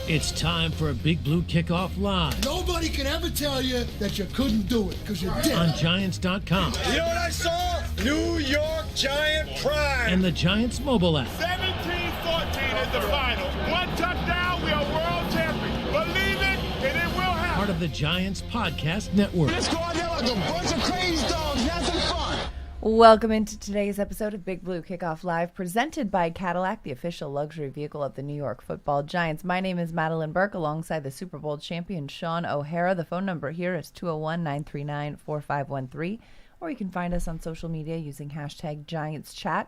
It's time for a Big Blue Kickoff Live. Nobody can ever tell you that you couldn't do it, because you did. On Giants.com. You know what I saw? New York Giant Pride. And the Giants mobile app. 17-14 is the final. One touchdown, we are world champions. Believe it, and it will happen. Part of the Giants Podcast Network. Let's go out there like a bunch of crazy dogs. Have some fun. Welcome into today's episode of Big Blue Kickoff Live, presented by Cadillac, the official luxury vehicle of the New York Football Giants. My name is Madelyn Burke, alongside the Super Bowl champion Shaun O'Hara. The phone number here is 201-939-4513, or you can find us on social media using hashtag GiantsChat.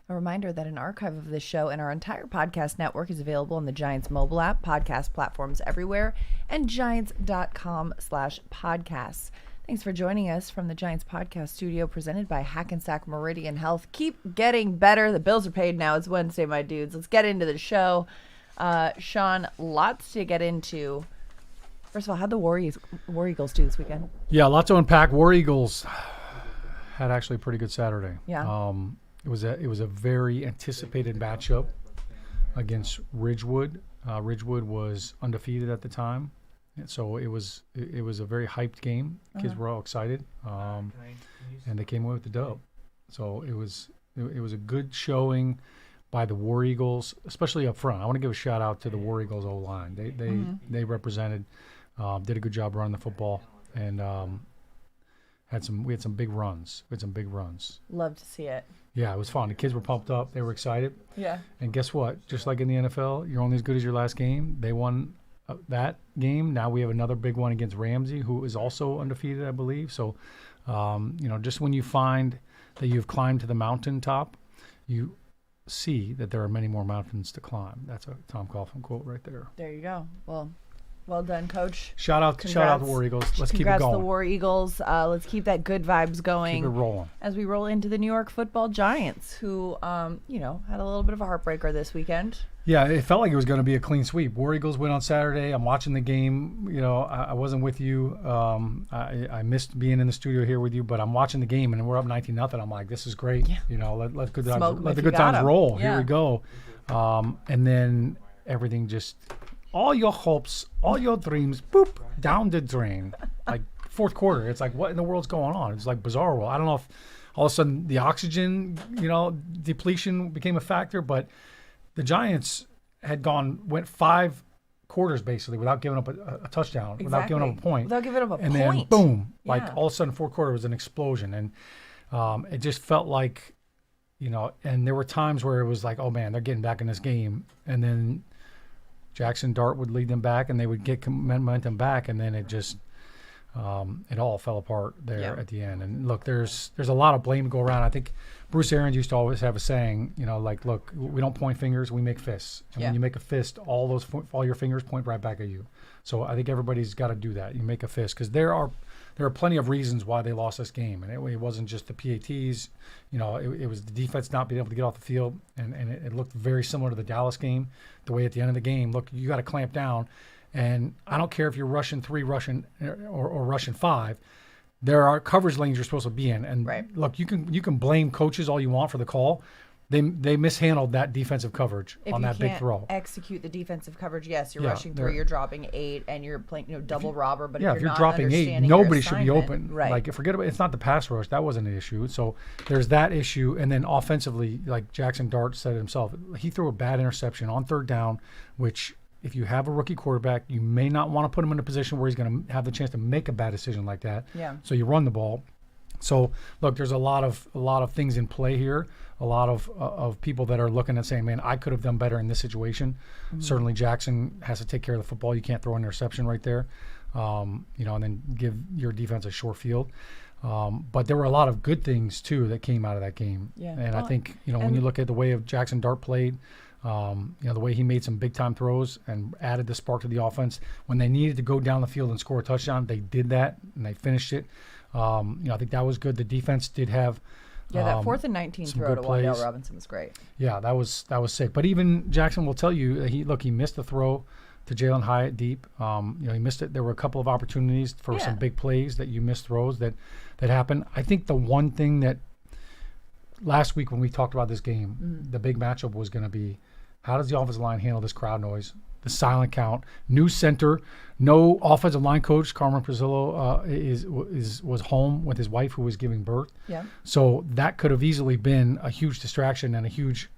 A reminder that an archive of this show and our entire podcast network is available on the Giants mobile app, podcast platforms everywhere, and giants.com/podcasts. Thanks for joining us from the Giants Podcast Studio, presented by Hackensack Meridian Health. Keep getting better. The bills are paid now. It's Wednesday, my dudes. Let's get into the show. Shaun, lots to get into. First of all, how'd the War Eagles do this weekend? Yeah, lots to unpack. War Eagles had actually a pretty good Saturday. Yeah. It was a very anticipated matchup against Ridgewood. Ridgewood was undefeated at the time. So it was a very hyped game. Kids were all excited, and they came away with the dub. So it was a good showing by the War Eagles, especially up front. I want to give a shout out to the War Eagles O-line. They represented, did a good job running the football, and we had some big runs. Love to see it. Yeah, it was fun. The kids were pumped up. They were excited. Yeah. And guess what? Just like in the NFL, you're only as good as your last game. They won that game. Now we have another big one against Ramsey, who is also undefeated, I believe. So, just when you find that you've climbed to the mountaintop, you see that there are many more mountains to climb. That's a Tom Coughlin quote right there. There you go. Well done, Coach. Shout out to War Eagles. Let's keep it going. Congrats to the War Eagles. Let's keep that good vibes going. Keep it rolling. As we roll into the New York Football Giants, who, had a little bit of a heartbreaker this weekend. Yeah, it felt like it was going to be a clean sweep. War Eagles win on Saturday. I'm watching the game. I wasn't with you. I missed being in the studio here with you, but I'm watching the game, and we're up 19-0. I'm like, this is great. Yeah. Let the good times roll. Yeah. Here we go. And then everything just, all your hopes, all your dreams, boop, down the drain. Like fourth quarter, it's like, what in the world's going on? It's like bizarre world. I don't know if all of a sudden the oxygen, depletion became a factor, but the Giants went 5 quarters basically without giving up a touchdown, without giving up a point. Without giving up a point. And then boom, all of a sudden fourth quarter was an explosion. And it just felt like, and there were times where it was like, oh man, they're getting back in this game. And then Jackson Dart would lead them back and they would get momentum back. And then it just, it all fell apart there at the end. And look, there's a lot of blame to go around. I think Bruce Arians used to always have a saying, look, we don't point fingers, we make fists. And when you make a fist, all your fingers point right back at you. So I think everybody's got to do that. You make a fist, because there are plenty of reasons why they lost this game, and it wasn't just the PATs. It was the defense not being able to get off the field, and it looked very similar to the Dallas game. The way at the end of the game, look, you got to clamp down. And I don't care if you're rushing 3, or rushing 5. There are coverage lanes you're supposed to be in. And look, you can blame coaches all you want for the call. They mishandled that defensive coverage on that big throw. If you can't execute the defensive coverage, yes, you're rushing 3, you're dropping 8, and you're playing double robber. But if you're not dropping 8, nobody should be open. Right. Like, forget about it. It's not the pass rush. That wasn't an issue. So there's that issue. And then offensively, like Jackson Dart said it himself, he threw a bad interception on third down, which, if you have a rookie quarterback, you may not want to put him in a position where he's going to have the chance to make a bad decision like that. Yeah. So you run the ball. So look, there's a lot of things in play here. A lot of people that are looking at saying, man, I could have done better in this situation. Mm-hmm. Certainly Jackson has to take care of the football. You can't throw an interception right there, and then give your defense a short field. But there were a lot of good things too that came out of that game. Yeah. And I think when you look at the way of Jackson Dart played. The way he made some big-time throws and added the spark to the offense. When they needed to go down the field and score a touchdown, they did that, and they finished it. I think that was good. The defense did have that 4th and 19 throw to Wandale Robinson was great. Yeah, that was sick. But even Jackson will tell you, he missed the throw to Jalen Hyatt deep. He missed it. There were a couple of opportunities for some big plays that you missed throws that happened. I think the one thing that last week when we talked about this game, the big matchup was going to be how does the offensive line handle this crowd noise, the silent count, new center, no offensive line coach. Carmen Prasillo was home with his wife who was giving birth. Yeah. So that could have easily been a huge distraction and a huge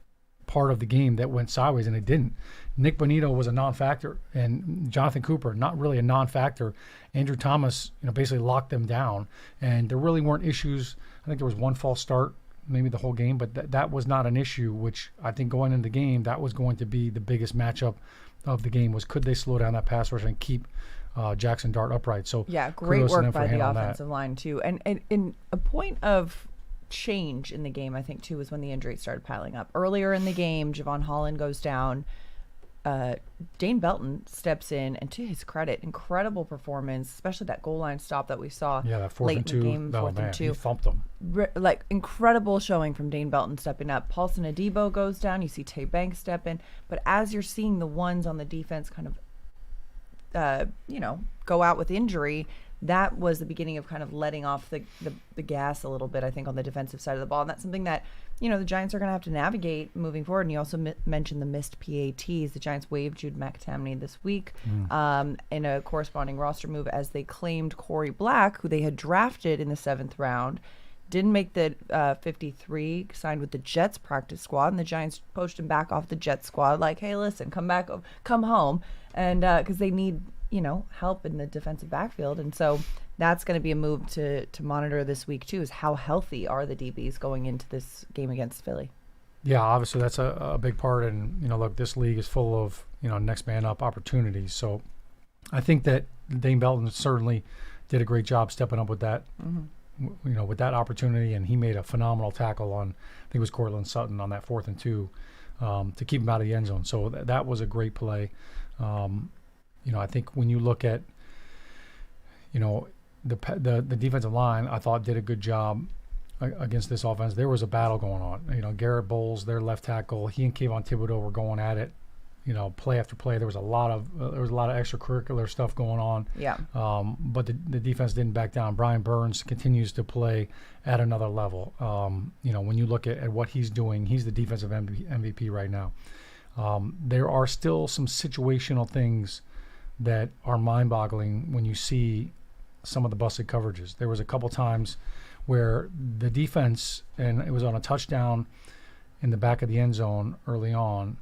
part of the game that went sideways, and it didn't. Nick Bonito was a non-factor, and Jonathan Cooper, not really a non-factor. Andrew Thomas, basically locked them down, and there really weren't issues. I think there was one false start, maybe the whole game, but that was not an issue, which I think going into the game, that was going to be the biggest matchup of the game was could they slow down that pass rush and keep Jackson Dart upright. So yeah, great work by the offensive that. line too. And in a point of change in the game, I think too, was when the injuries started piling up. Earlier in the game, Javon Holland goes down. Dane Belton steps in, and to his credit, incredible performance, especially that goal line stop that we saw that late in the game, fourth and two. He thumped them. Like incredible showing from Dane Belton stepping up. Paulson Adebo goes down. You see Tay Banks step in, but as you're seeing the ones on the defense kind of, go out with injury, that was the beginning of kind of letting off the gas a little bit, I think, on the defensive side of the ball. And that's something that, the Giants are going to have to navigate moving forward. And you also mentioned the missed PATs. The Giants waived Jude McTamney this week in a corresponding roster move as they claimed Corey Black, who they had drafted in the 7th round, didn't make the 53, signed with the Jets practice squad. And the Giants poached him back off the Jets squad like, hey, listen, come home. And because they need help in the defensive backfield. And so that's going to be a move to monitor this week too, is how healthy are the DBs going into this game against Philly. Yeah, obviously that's a big part. And, look, this league is full of, next man up opportunities. So I think that Dane Belton certainly did a great job stepping up with that, with that opportunity. And he made a phenomenal tackle on, I think it was Cortland Sutton on that 4th and 2 to keep him out of the end zone. So that was a great play. I think when you look at, the defensive line, I thought did a good job against this offense. There was a battle going on. Garrett Bowles, their left tackle, he and Kayvon Thibodeau were going at it. Play after play. There was a lot of extracurricular stuff going on. Yeah. But the defense didn't back down. Brian Burns continues to play at another level. When you look at what he's doing, he's the defensive MVP right now. There are still some situational things that are mind-boggling when you see some of the busted coverages. There was a couple times where the defense, and it was on a touchdown in the back of the end zone early on,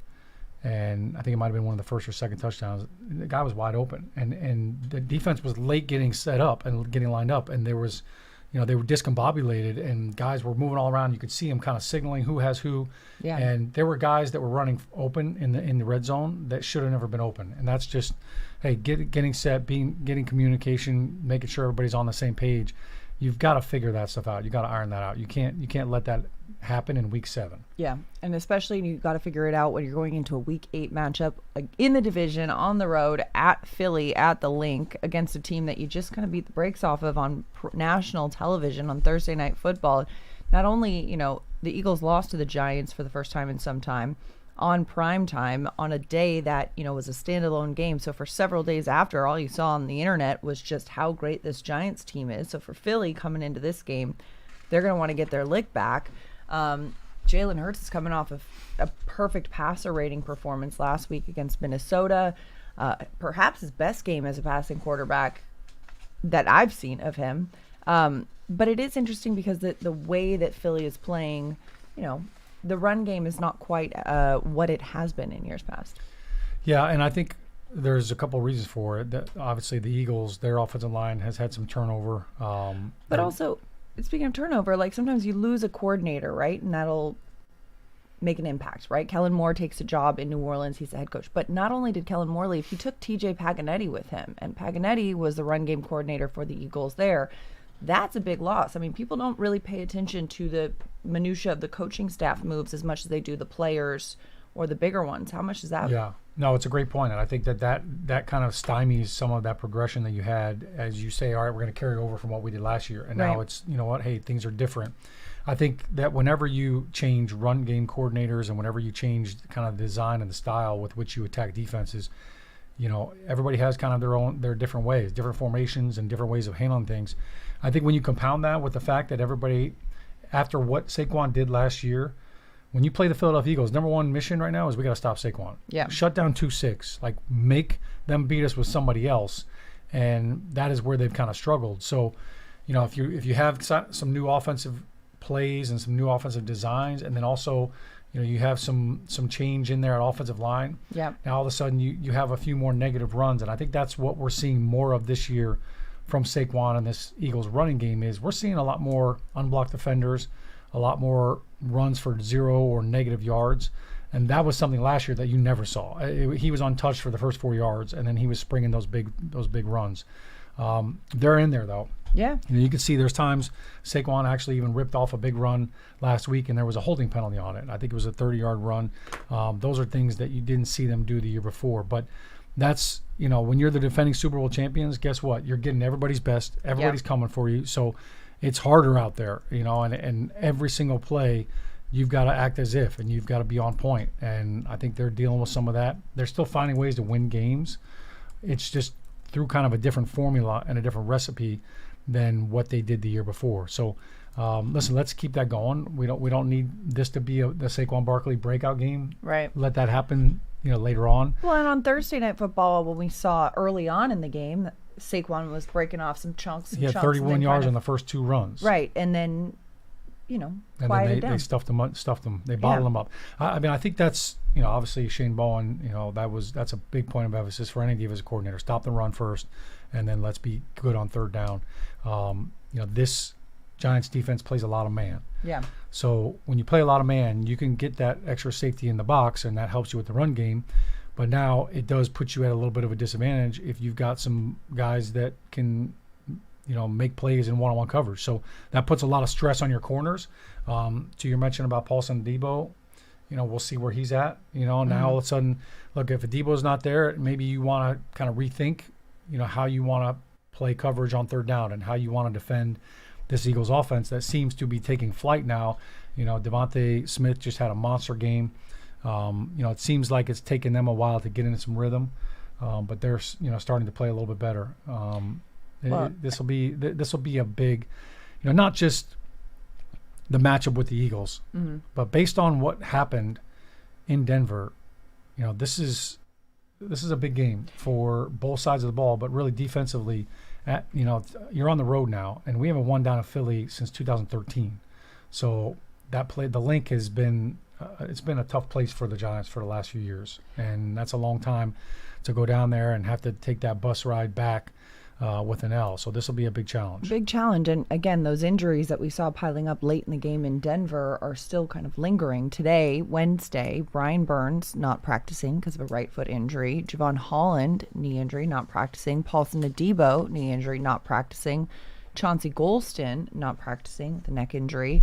and I think it might have been one of the first or second touchdowns. The guy was wide open, and the defense was late getting set up and getting lined up, and there was, they were discombobulated, and guys were moving all around. You could see them kind of signaling who has who, and there were guys that were running open in the red zone that should have never been open, and that's just, hey, getting set, getting communication, making sure everybody's on the same page. You've got to figure that stuff out. You got to iron that out. You can't let that happen in week 7. Yeah, and especially you got to figure it out when you're going into a week 8 matchup in the division on the road at Philly at the Link against a team that you just kind of beat the brakes off of on national television on Thursday Night Football. Not only, the Eagles lost to the Giants for the first time in some time on prime time on a day that, was a standalone game. So for several days after, all you saw on the internet was just how great this Giants team is. So for Philly coming into this game, they're going to want to get their lick back. Jalen Hurts is coming off of a perfect passer rating performance last week against Minnesota. Perhaps his best game as a passing quarterback that I've seen of him. But it is interesting because the way that Philly is playing, the run game is not quite what it has been in years past. Yeah, and I think there's a couple of reasons for it. That obviously, the Eagles, their offensive line has had some turnover. But also, speaking of turnover, like sometimes you lose a coordinator, right? And that'll make an impact, right? Kellen Moore takes a job in New Orleans. He's the head coach. But not only did Kellen Moore leave, he took TJ Paganetti with him. And Paganetti was the run game coordinator for the Eagles there. That's a big loss. I mean, people don't really pay attention to the minutia of the coaching staff moves as much as they do the players or the bigger ones. How much is that? Yeah. No, it's a great point. And I think that kind of stymies some of that progression that you had as you say, all right, we're going to carry over from what we did last year. And now it's, hey, things are different. I think that whenever you change run game coordinators and whenever you change kind of the design and the style with which you attack defenses, everybody has kind of their different ways, different formations and different ways of handling things. I think when you compound that with the fact that everybody, after what Saquon did last year, when you play the Philadelphia Eagles, number one mission right now is we got to stop Saquon. Yeah. Shut down 2-6. Like, make them beat us with somebody else. And that is where they've kind of struggled. So, if you have some new offensive plays and some new offensive designs, and then also, you have some change in there at offensive line. Yeah. Now all of a sudden you have a few more negative runs, and I think that's what we're seeing more of this year from Saquon and this Eagles running game is we're seeing a lot more unblocked defenders, a lot more runs for 0 or negative yards. And that was something last year that you never saw. He was untouched for the first 4 yards, and then he was springing those big runs. They're in there, though. Yeah. You can see there's times Saquon actually even ripped off a big run last week, and there was a holding penalty on it. I think it was a 30-yard run. Those are things that you didn't see them do the year before. But that's, when you're the defending Super Bowl champions, guess what? You're getting everybody's best. Everybody's coming for you. So it's harder out there, and every single play – you've got to act as if, and you've got to be on point. And I think they're dealing with some of that. They're still finding ways to win games. It's just through kind of a different formula and a different recipe than what they did the year before. So, listen, let's keep that going. We don't need this to be the Saquon Barkley breakout game. Right. Let that happen, later on. Well, and on Thursday Night Football, when we saw early on in the game, Saquon was breaking off some chunks. He had 31 yards on the first 2 runs. Right, and then and quieted then down. they stuffed them. They bottled them up. I mean, I think that's, obviously Shane Bowen, that's a big point of emphasis for any defensive coordinator. Stop the run first, and then let's be good on third down. This Giants defense plays a lot of man. Yeah. So when you play a lot of man, you can get that extra safety in the box, and that helps you with the run game. But now it does put you at a little bit of a disadvantage if you've got some guys that can make plays in one-on-one coverage. So that puts a lot of stress on your corners. To your mention about Paulson Debo, we'll see where he's at. Now all of a sudden, look, if Debo's not there, maybe you want to kind of rethink, how you want to play coverage on third down and how you want to defend this Eagles offense that seems to be taking flight now. Devontae Smith just had a monster game. It seems like it's taken them a while to get into some rhythm, but they're, starting to play a little bit better. This will be a big, not just the matchup with the Eagles, but based on what happened in Denver, this is a big game for both sides of the ball, but really defensively. You're on the road now, and we haven't won down in Philly since 2013. So the link has been it's been a tough place for the Giants for the last few years, and that's a long time to go down there and have to take that bus ride back. With an L. So this will be a big challenge. Big challenge. And again, those injuries that we saw piling up late in the game in Denver are still kind of lingering. Today, Wednesday, Brian Burns not practicing because of a right foot injury. Javon Holland, knee injury, not practicing. Paulson Adebo, knee injury, not practicing. Chauncey Golston, not practicing with a neck injury.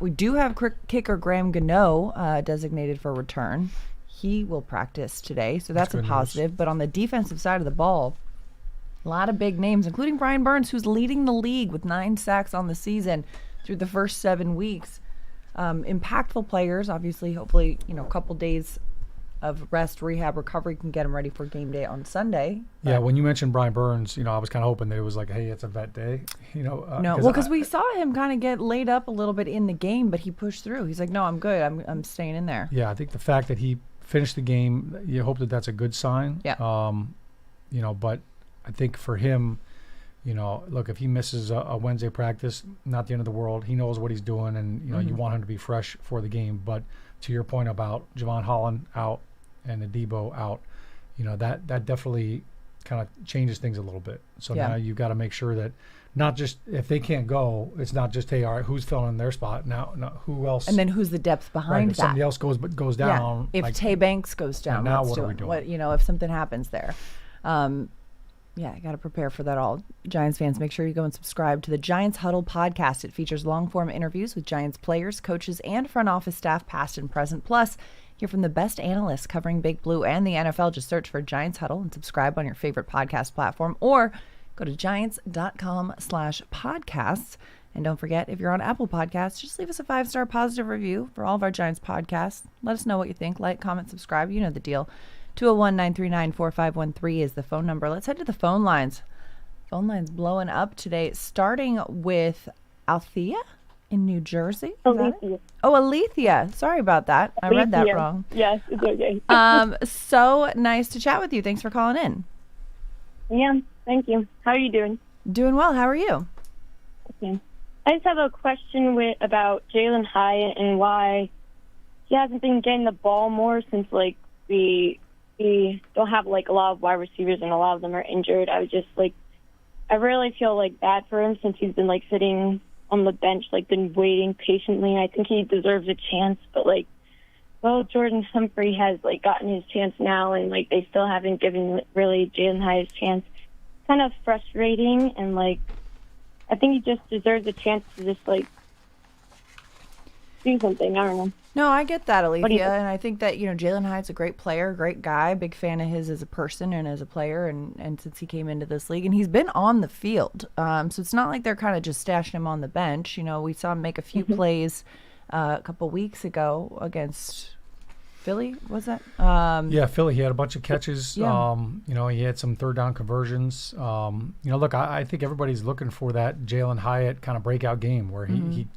We do have kicker Graham Gano designated for return. He will practice today, so that's a positive. But on the defensive side of the ball, a lot of big names, including Brian Burns, who's leading the league with 9 sacks on the season through the first 7 weeks. Impactful players, obviously. Hopefully, a couple days of rest, rehab, recovery can get him ready for game day on Sunday. Yeah, when you mentioned Brian Burns, I was kind of hoping that it was like, hey, it's a vet day. No, because we saw him kind of get laid up a little bit in the game, but he pushed through. He's like, no, I'm good. I'm staying in there. Yeah, I think the fact that he finished the game, you hope that that's a good sign. Yeah. But I think for him, look, if he misses a Wednesday practice, not the end of the world. He knows what he's doing, and you want him to be fresh for the game. But to your point about Javon Holland out and Adebo out, that definitely kind of changes things a little bit. So now you've got to make sure that not just if they can't go, it's not just, hey, all right, who's filling in their spot now? Who else? And then who's the depth behind if that? somebody else goes down. Yeah. If Tay Banks goes down, now what are we doing? If something happens there. Yeah, I got to prepare for that all. Giants fans, make sure you go and subscribe to the Giants Huddle podcast. It features long-form interviews with Giants players, coaches, and front office staff, past and present. Plus, hear from the best analysts covering Big Blue and the NFL. Just search for Giants Huddle and subscribe on your favorite podcast platform, or go to giants.com/podcasts. And don't forget, if you're on Apple Podcasts, just leave us a 5-star positive review for all of our Giants podcasts. Let us know what you think. Like, comment, subscribe. You know the deal. 201-939-4513 is the phone number. Let's head to the phone lines. Phone lines blowing up today, starting with Althea. In New Jersey? Is that it? Alethea. Oh, Alethea. Sorry about that. I read that Alethea. wrong. Yes, it's okay. So nice to chat with you. Thanks for calling in. Yeah, thank you. How are you doing? Doing well. How are you? Okay. I just have a question about Jalen Hyatt and why he hasn't been getting the ball more since, like, we don't have, like, a lot of wide receivers and a lot of them are injured. I really feel, like, bad for him since he's been, like, sitting on the bench, like, been waiting patiently. I think he deserves a chance, but, like, Jordan Humphrey has, like, gotten his chance now, and, like, they still haven't given really Jalen Hyatt a chance. It's kind of frustrating, and, like, I think he just deserves a chance to just, like, do something. I don't know. No, I get that, do you Alethea, think? and I think that, Jalen Hyatt's a great player, great guy, big fan of his as a person and as a player, and since he came into this league, and he's been on the field, so it's not like they're kind of just stashing him on the bench. We saw him make a few plays a couple weeks ago against Philly, was that? Yeah, Philly. He had a bunch of catches. Yeah. He had some third down conversions. Look, I think everybody's looking for that Jalen Hyatt kind of breakout game where he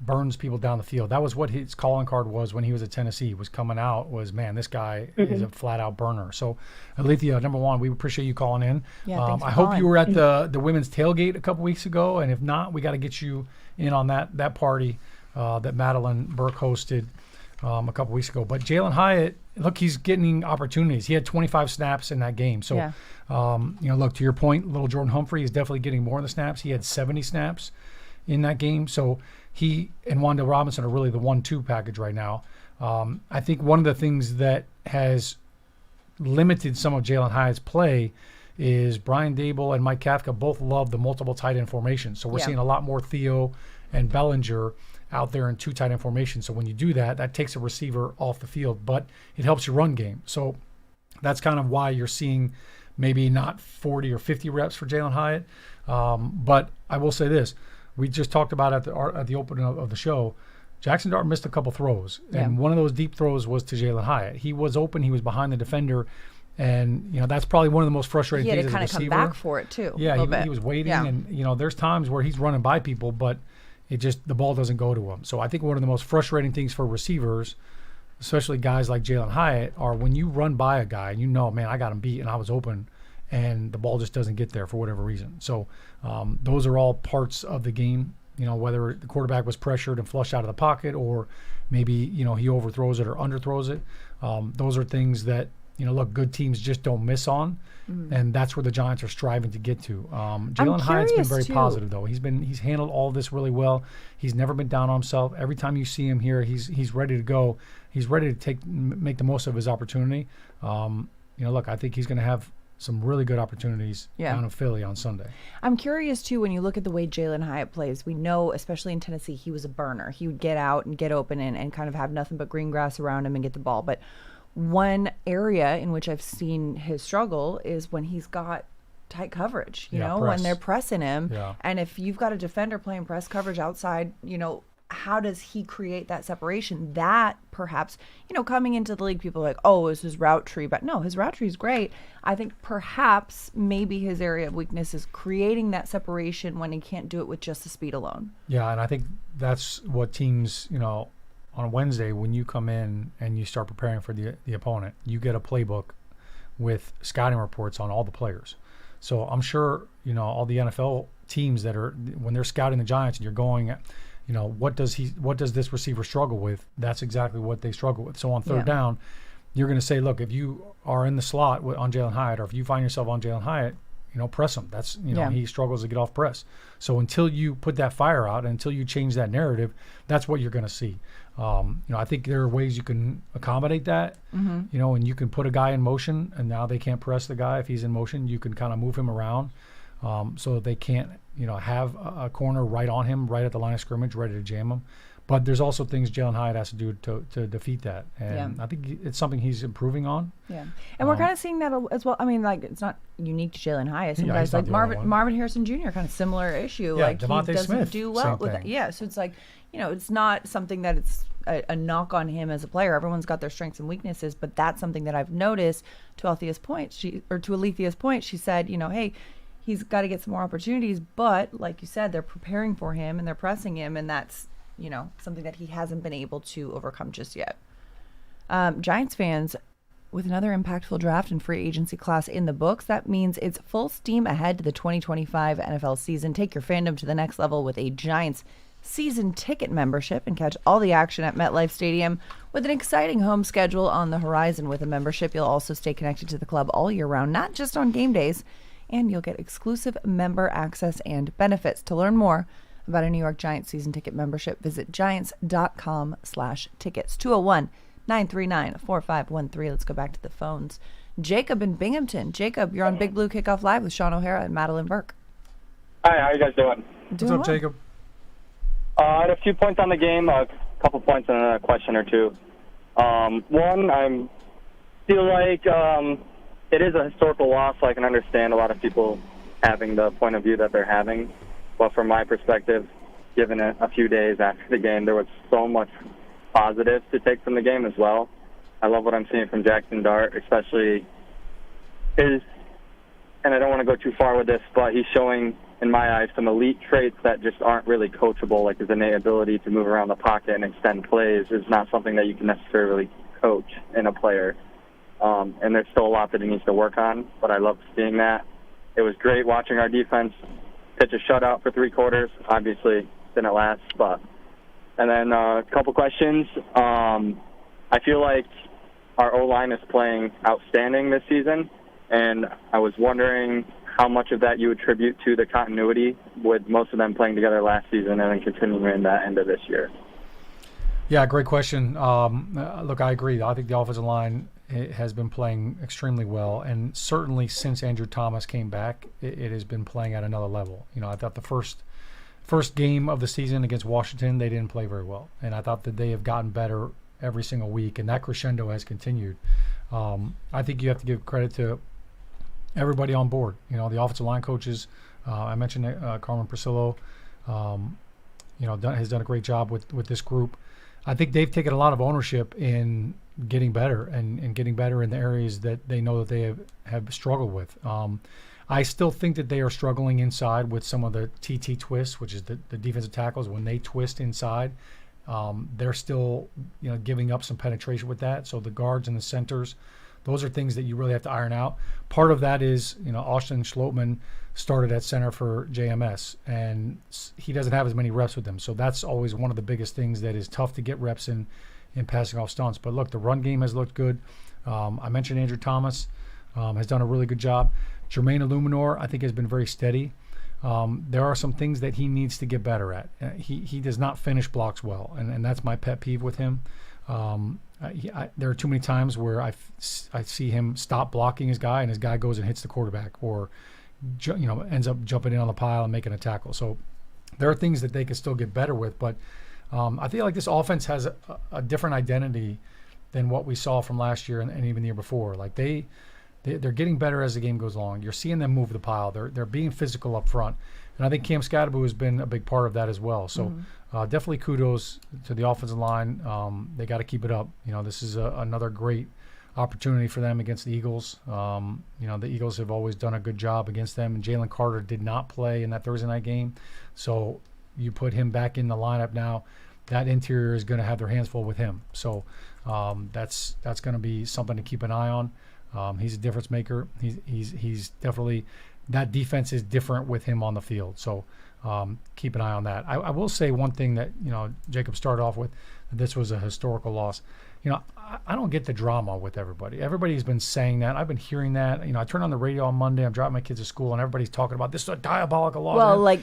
burns people down the field. That was what his calling card was when he was at Tennessee. Was coming out was, man, this guy is a flat out burner. So, Alethea, number one, we appreciate you calling in. Yeah, thanks for I hope calling. you were at the women's tailgate a couple weeks ago, and if not, we got to get you in on that party that Madelyn Burke hosted a couple weeks ago. But Jalen Hyatt, look, he's getting opportunities. He had 25 snaps in that game. So, Yeah. Look, to your point, little Jordan Humphrey is definitely getting more of the snaps. He had 70 snaps in that game. So he and Wanda Robinson are really the 1-2 package right now. I think one of the things that has limited some of Jalen Hyatt's play is Brian Dable and Mike Kafka both love the multiple tight end formation. So we're Yeah. seeing a lot more Theo and Bellinger out there in 2 tight end formation. So when you do that, that takes a receiver off the field, but it helps your run game. So that's kind of why you're seeing maybe not 40 or 50 reps for Jalen Hyatt. But I will say this. We just talked about at the opening of the show, Jackson Dart missed a couple throws, and one of those deep throws was to Jalen Hyatt. He was open. He was behind the defender, and that's probably one of the most frustrating He had things to as a kind of receiver. come back for it too. Yeah, a little bit. he was waiting, Yeah. and there's times where he's running by people, but the ball doesn't go to him. So I think one of the most frustrating things for receivers, especially guys like Jalen Hyatt, are when you run by a guy and man, I got him beat and I was open, and the ball just doesn't get there for whatever reason. So those are all parts of the game. Whether the quarterback was pressured and flushed out of the pocket, or maybe he overthrows it or underthrows it. Those are things that look, good teams just don't miss on, and that's where the Giants are striving to get to. Jalen Hyatt's been very positive though. He's handled all this really well. He's never been down on himself. Every time you see him here, he's ready to go. He's ready to make the most of his opportunity. Look, I think he's going to have some really good opportunities down in Philly on Sunday. I'm curious too, when you look at the way Jalen Hyatt plays, we know, especially in Tennessee, he was a burner. He would get out and get open and kind of have nothing but green grass around him and get the ball. But one area in which I've seen his struggle is when he's got tight coverage, you know, press. when they're pressing him. Yeah. And if you've got a defender playing press coverage outside, how does he create that separation? That perhaps, coming into the league, people are like, oh, is his route tree? But no, his route tree is great. I think perhaps maybe his area of weakness is creating that separation when he can't do it with just the speed alone. Yeah, and I think that's what teams, on Wednesday, when you come in and you start preparing for the opponent, you get a playbook with scouting reports on all the players. So I'm sure, all the NFL teams that are, when they're scouting the Giants and you're going at, what does this receiver struggle with? That's exactly what they struggle with. So on third down, you're going to say, look, if you are in the slot on Jalen Hyatt, or if you find yourself on Jalen Hyatt, press him. That's, he struggles to get off press. So until you put that fire out, until you change that narrative, that's what you're going to see. I think there are ways you can accommodate that, and you can put a guy in motion, and now they can't press the guy if he's in motion. You can kind of move him around so that they can't, have a corner right on him, right at the line of scrimmage, ready to jam him. But there's also things Jalen Hyatt has to do to defeat that. And I think it's something he's improving on. Yeah. And we're kind of seeing that as well. I mean, like, it's not unique to Jalen Hyatt. Some guys he's not like the only one. Marvin Harrison Jr., kind of similar issue. Yeah, like, Devontae he doesn't Smith, do well same with thing. that. Yeah. So it's like, it's not something that it's a knock on him as a player. Everyone's got their strengths and weaknesses, but that's something that I've noticed. To Alethea's point, she said, hey, he's got to get some more opportunities. But like you said, they're preparing for him and they're pressing him, and that's, you know, something that he hasn't been able to overcome just yet. Giants fans, with another impactful draft and free agency class in the books, that means it's full steam ahead to the 2025 NFL season. Take your fandom to the next level with a Giants season ticket membership and catch all the action at MetLife Stadium with an exciting home schedule on the horizon. With a membership, you'll also stay connected to the club all year round, not just on game days, and you'll get exclusive member access and benefits. To learn more about a New York Giants season ticket membership, visit giants.com/tickets. 201-939-4513. Let's go back to the phones. Jacob in Binghamton. Jacob, you're on Big Blue Kickoff Live with Shaun O'Hara and Madelyn Burke. Hi, how are you guys doing? What's up, Jacob? I had a few points on the game, a couple points and a question or two. One, I feel like it is a historical loss, so I can understand a lot of people having the point of view that they're having. But from my perspective, given it a few days after the game, there was so much positive to take from the game as well. I love what I'm seeing from Jackson Dart, especially and I don't want to go too far with this, but he's showing, in my eyes, some elite traits that just aren't really coachable, like his innate ability to move around the pocket and extend plays is not something that you can necessarily coach in a player. And there's still a lot that he needs to work on, but I love seeing that. It was great watching our defense pitch a shutout for 3 quarters. Obviously, didn't last, but... And then a couple questions. I feel like our O-line is playing outstanding this season, and I was wondering how much of that you attribute to the continuity with most of them playing together last season and then continuing that into this year. Yeah, great question. Look, I agree. I think the offensive line has been playing extremely well, and certainly since Andrew Thomas came back, it has been playing at another level. You know, I thought the first game of the season against Washington, they didn't play very well, and I thought that they have gotten better every single week, and that crescendo has continued. I think you have to give credit to everybody on board. You know, the offensive line coaches. I mentioned Carmen Priscillo. Has done a great job with this group. I think they've taken a lot of ownership in getting better and getting better in the areas that they know that they have struggled with. I still think that they are struggling inside with some of the TT twists, which is the defensive tackles. When they twist inside, they're still giving up some penetration with that. So the guards and the centers, those are things that you really have to iron out. Part of that is, Austin Schlottman started at center for JMS, and he doesn't have as many reps with them. So that's always one of the biggest things that is tough to get reps in passing off stunts. But look, the run game has looked good. I mentioned Andrew Thomas has done a really good job. Jermaine Illuminor, I think, has been very steady. There are some things that he needs to get better at. He does not finish blocks well, and that's my pet peeve with him. There are too many times where I see him stop blocking his guy, and his guy goes and hits the quarterback, or ends up jumping in on the pile and making a tackle. So there are things that they can still get better with, but I feel like this offense has a different identity than what we saw from last year and even the year before. Like they're getting better as the game goes along. You're seeing them move the pile. They're being physical up front, and I think Cam Scadaboo has been a big part of that as well. So definitely kudos to the offensive line. They got to keep it up. This is another great opportunity for them against the Eagles. The Eagles have always done a good job against them, and Jalen Carter did not play in that Thursday night game. So you put him back in the lineup now, that interior is going to have their hands full with him. So that's going to be something to keep an eye on. He's a difference maker. He's definitely, that defense is different with him on the field. So keep an eye on that. I will say one thing that, Jacob started off with, this was a historical loss. I don't get the drama with everybody. Everybody's been saying that. I've been hearing that. I turn on the radio on Monday. I'm driving my kids to school, and everybody's talking about this is a diabolical loss. Well,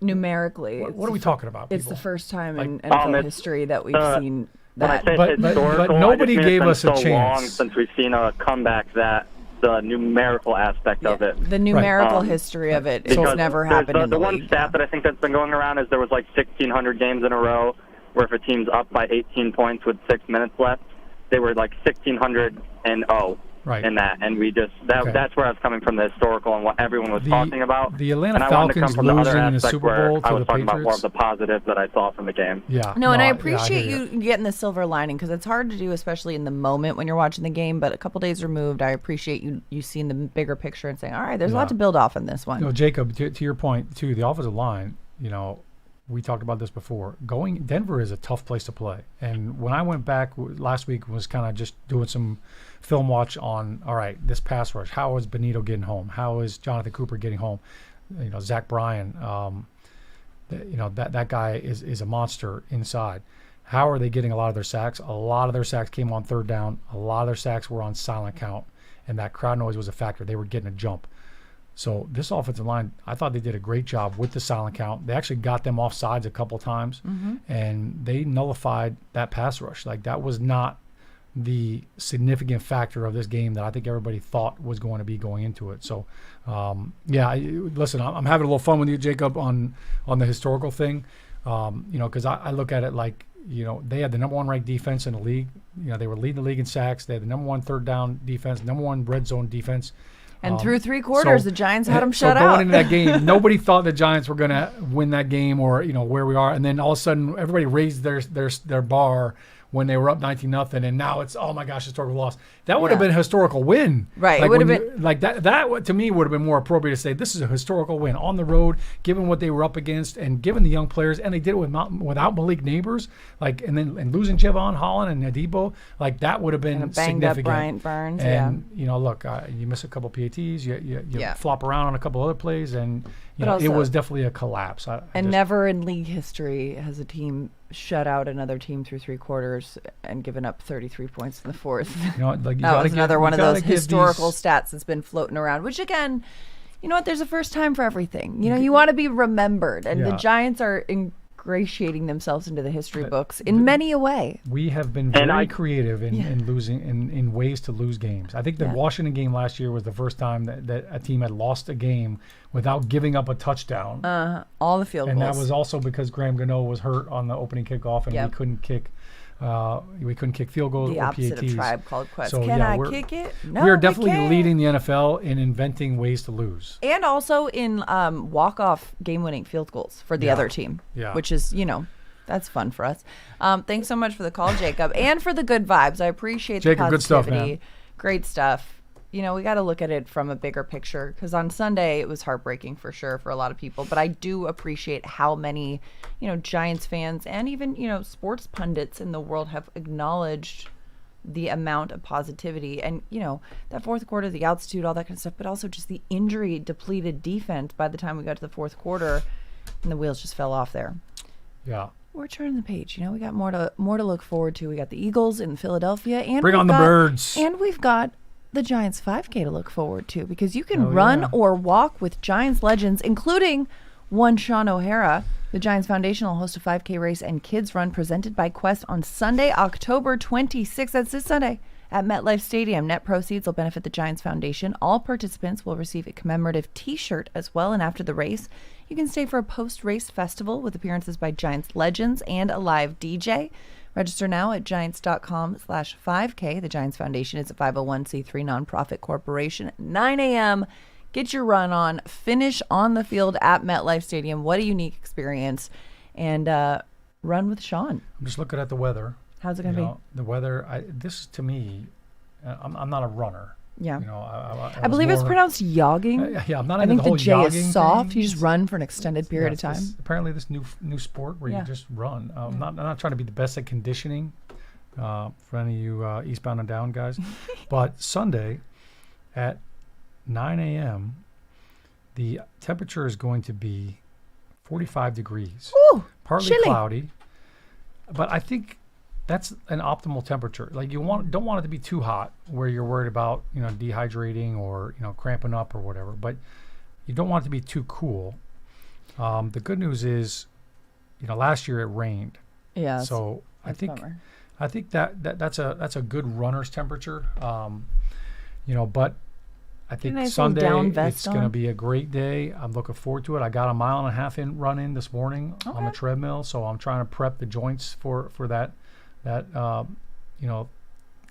numerically. What are we talking about? It's the first time in NFL history that we've seen that. But nobody gave us a chance. Long since we've seen a comeback that the numerical aspect of it. The numerical history of it. It's never happened in the one league. stat that I think that's been going around is there was 1,600 games in a row where if a team's up by 18 points with 6 minutes left, they were 1,600-0 in that, and we just that's where I was coming from, the historical and what everyone was talking about. The Atlanta and I wanted to Falcons come from the other losing in the aspect Super where Bowl to I was the talking about more of Patriots. the positives that I saw from the game. Yeah. No, and I I appreciate hear you getting the silver lining because it's hard to do, especially in the moment when you're watching the game. But a couple days removed, I appreciate you seeing the bigger picture and saying, all right, there's a lot to build off in this one. No, Jacob, to your point, too, the offensive line, we talked about this before. Denver is a tough place to play. And when I went back last week, was kind of just doing some film watch on, all right, this pass rush. How is Benito getting home? How is Jonathan Cooper getting home? Zach Bryan, that guy is a monster inside. How are they getting a lot of their sacks? A lot of their sacks came on third down. A lot of their sacks were on silent count. And that crowd noise was a factor. They were getting a jump. So this offensive line, I thought they did a great job with the silent count. They actually got them off sides a couple times, and they nullified that pass rush. Like, that was not the significant factor of this game that I think everybody thought was going to be going into it. So, listen, I'm having a little fun with you, Jacob, on the historical thing, because I look at it like, they had the number one ranked defense in the league. They were leading the league in sacks. They had the number one third down defense, number one red zone defense. And through three quarters, the Giants had them shut out. So going into that game, nobody thought the Giants were going to win that game or, where we are. And then all of a sudden, everybody raised their bar when they were up 19-0, and now it's, oh my gosh, historical loss. That would have been a historical win. Right. Like, it would have been like that to me would have been more appropriate to say this is a historical win on the road, given what they were up against and given the young players, and they did it without Malik Neighbors, and losing Javon Holland and Adebo, like that would have been and banged significant. up Bryant Burns, and look, you miss a couple PATs, you flop around on a couple other plays, and it was definitely a collapse. Never in league history has a team shut out another team through three quarters and given up 33 points in the fourth. That was another one of those historical stats that's been floating around, which again, there's a first time for everything. You want to be remembered, and the Giants are ingratiating themselves into the history books in many a way. We have been very creative in losing in ways to lose games. I think the Washington game last year was the first time that a team had lost a game without giving up a touchdown. All the field goals. And that was also because Graham Gano was hurt on the opening kickoff, and we couldn't kick field goals the or opposite PATs. Of Tribe Called Quest. So, Can I kick it? No, we are definitely can't. leading the NFL in inventing ways to lose. And also in walk-off game-winning field goals for the other team, which is, that's fun for us. Thanks so much for the call, Jacob, and for the good vibes. I appreciate the positivity. Good stuff, man. Great stuff. We got to look at it from a bigger picture, because on Sunday it was heartbreaking for sure for a lot of people. But I do appreciate how many, Giants fans and even, sports pundits in the world have acknowledged the amount of positivity and, that fourth quarter, the altitude, all that kind of stuff, but also just the injury depleted defense by the time we got to the fourth quarter, and the wheels just fell off there. Yeah. We're turning the page. We got more to look forward to. We got the Eagles in Philadelphia, and bring on the birds. And we've got the Giants 5K to look forward to, because you can run or walk with Giants legends, including one Shaun O'Hara. The Giants Foundation will host a 5K race and kids run presented by Quest on Sunday, October 26th. That's this Sunday at MetLife Stadium. Net proceeds will benefit the Giants Foundation. All participants will receive a commemorative T-shirt as well, and after the race, you can stay for a post-race festival with appearances by Giants legends and a live DJ. Register now at giants.com/5K. The Giants Foundation is a 501c3 nonprofit corporation. At 9 a.m., get your run on. Finish on the field at MetLife Stadium. What a unique experience. And run with Shaun. I'm just looking at the weather. How's it going to be? The weather, this to me, I'm not a runner. Yeah. I believe it's pronounced jogging. I'm not I into think the whole the J jogging is soft. thing. You just run for an extended period of time. Apparently this new sport where you just run. I'm not trying to be the best at conditioning for any of you eastbound and down guys. But Sunday at 9 a.m., the temperature is going to be 45 degrees. Ooh, partly chilly. Cloudy. But I think that's an optimal temperature. Like don't want it to be too hot where you're worried about, dehydrating or, cramping up or whatever. But you don't want it to be too cool. The good news is, last year it rained. Yeah. So I think that's a good runner's temperature. But I think Sunday it's going to be a great day. I'm looking forward to it. I got a 1.5 mile run in this morning on the treadmill, so I'm trying to prep the joints for that. I'm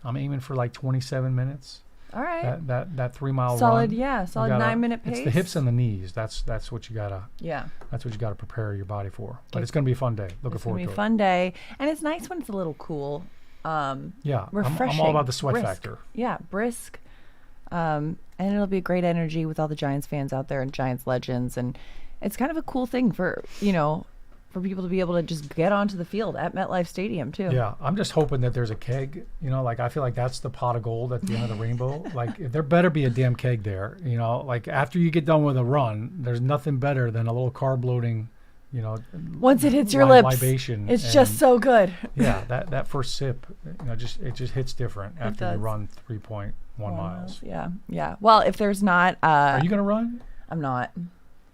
aiming for like 27 minutes. All right. That 3 mile solid, run. yeah, solid 9-minute pace. It's the hips and the knees. That's what you gotta. Yeah. That's what you gotta prepare your body for. But it's gonna be a fun day. Looking forward to it. It's gonna be a fun day, and it's nice when it's a little cool. Yeah, refreshing. I'm all about the sweat brisk. factor. Yeah, brisk. And it'll be a great energy with all the Giants fans out there and Giants legends, and it's kind of a cool thing for for people to be able to just get onto the field at MetLife Stadium too. Yeah, I'm just hoping that there's a keg. Like I feel like that's the pot of gold at the end of the rainbow. Like there better be a damn keg there. Like after you get done with a run, there's nothing better than a little carb loading. Once it hits your lips, libation, it's just so good. Yeah, that first sip, it just hits different after you run 3.1 miles. Yeah. Well, if there's not, are you gonna run? I'm not.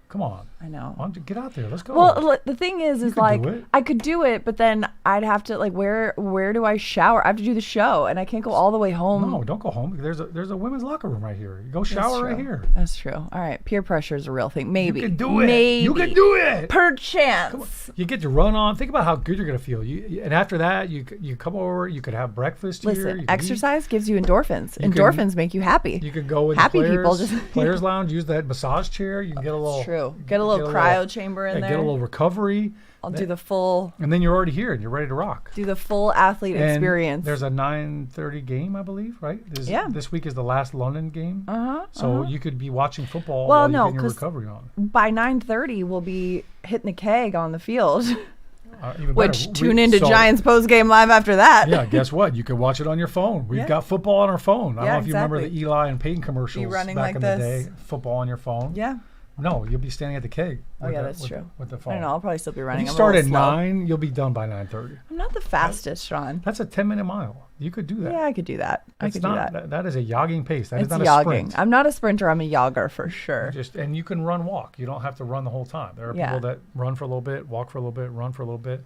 Come on. I know. Why don't you get out there? Let's go. Well, the thing is like do it. I could do it, but then I'd have to where do I shower? I have to do the show, and I can't go all the way home. No, don't go home. There's a women's locker room right here. You go shower right here. That's true. All right, peer pressure is a real thing. Maybe you can do it. Maybe you can do it. Perchance. You get to run on. Think about how good you're gonna feel. And after that, you come over. You could have breakfast here. Listen, exercise gives you endorphins. Endorphins make you happy. You could go in happy the people just players lounge. Use that massage chair. You can get a little. True. Get a little cryo chamber in there. Get a little recovery. I'll do the full. And then you're already here and you're ready to rock. Do the full athlete experience. There's a 9:30 game, I believe, right? This week is the last London game. So you could be watching football while you're getting your recovery on. By 9:30, we'll be hitting the keg on the field. Which tune into Giants postgame live after that. Yeah, guess what? You can watch it on your phone. We've got football on our phone. I don't know if you remember the Eli and Peyton commercials back in the day. Football on your phone. Yeah. No, you'll be standing at the keg. Oh yeah, that's true. With the phone. I don't know. I'll probably still be running. If you start at 9, you'll be done by 9:30. I'm not the fastest, Shaun. That's a 10-minute mile. You could do that. Yeah, I could do that. I could do that. That is a jogging pace. That is not jogging. A sprint. I'm not a sprinter. I'm a jogger for sure. And you can walk. You don't have to run the whole time. There are people that run for a little bit, walk for a little bit, run for a little bit.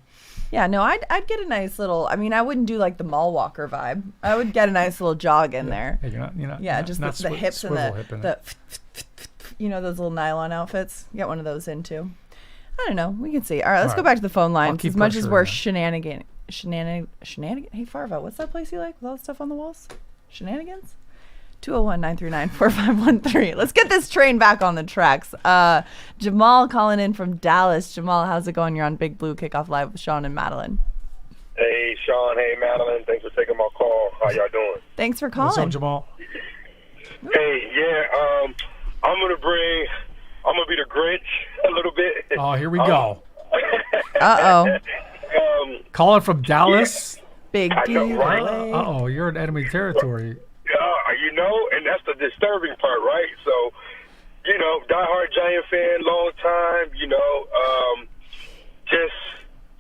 Yeah, no, I'd get a nice little. I mean, I wouldn't do like the mall walker vibe. I would get a nice little jog in there. Hey, you're not. Yeah, just the hips and the those little nylon outfits. Get one of those in too. I don't know. We can see. All right, let's go back to the phone lines. As much as we're shenanigan. Hey, Farva, what's that place you like with all the stuff on the walls? Shenanigans? 201-939-4513. Let's get this train back on the tracks. Jamal calling in from Dallas. Jamal, how's it going? You're on Big Blue Kickoff Live with Shaun and Madelyn. Hey, Shaun. Hey, Madelyn. Thanks for taking my call. How y'all doing? Thanks for calling. What's up, Jamal? Hey, I'm gonna be the Grinch a little bit. Oh, here we go. Calling from Dallas. Big deal. Right? You're in enemy territory. And that's the disturbing part, right? So, diehard Giant fan, long time.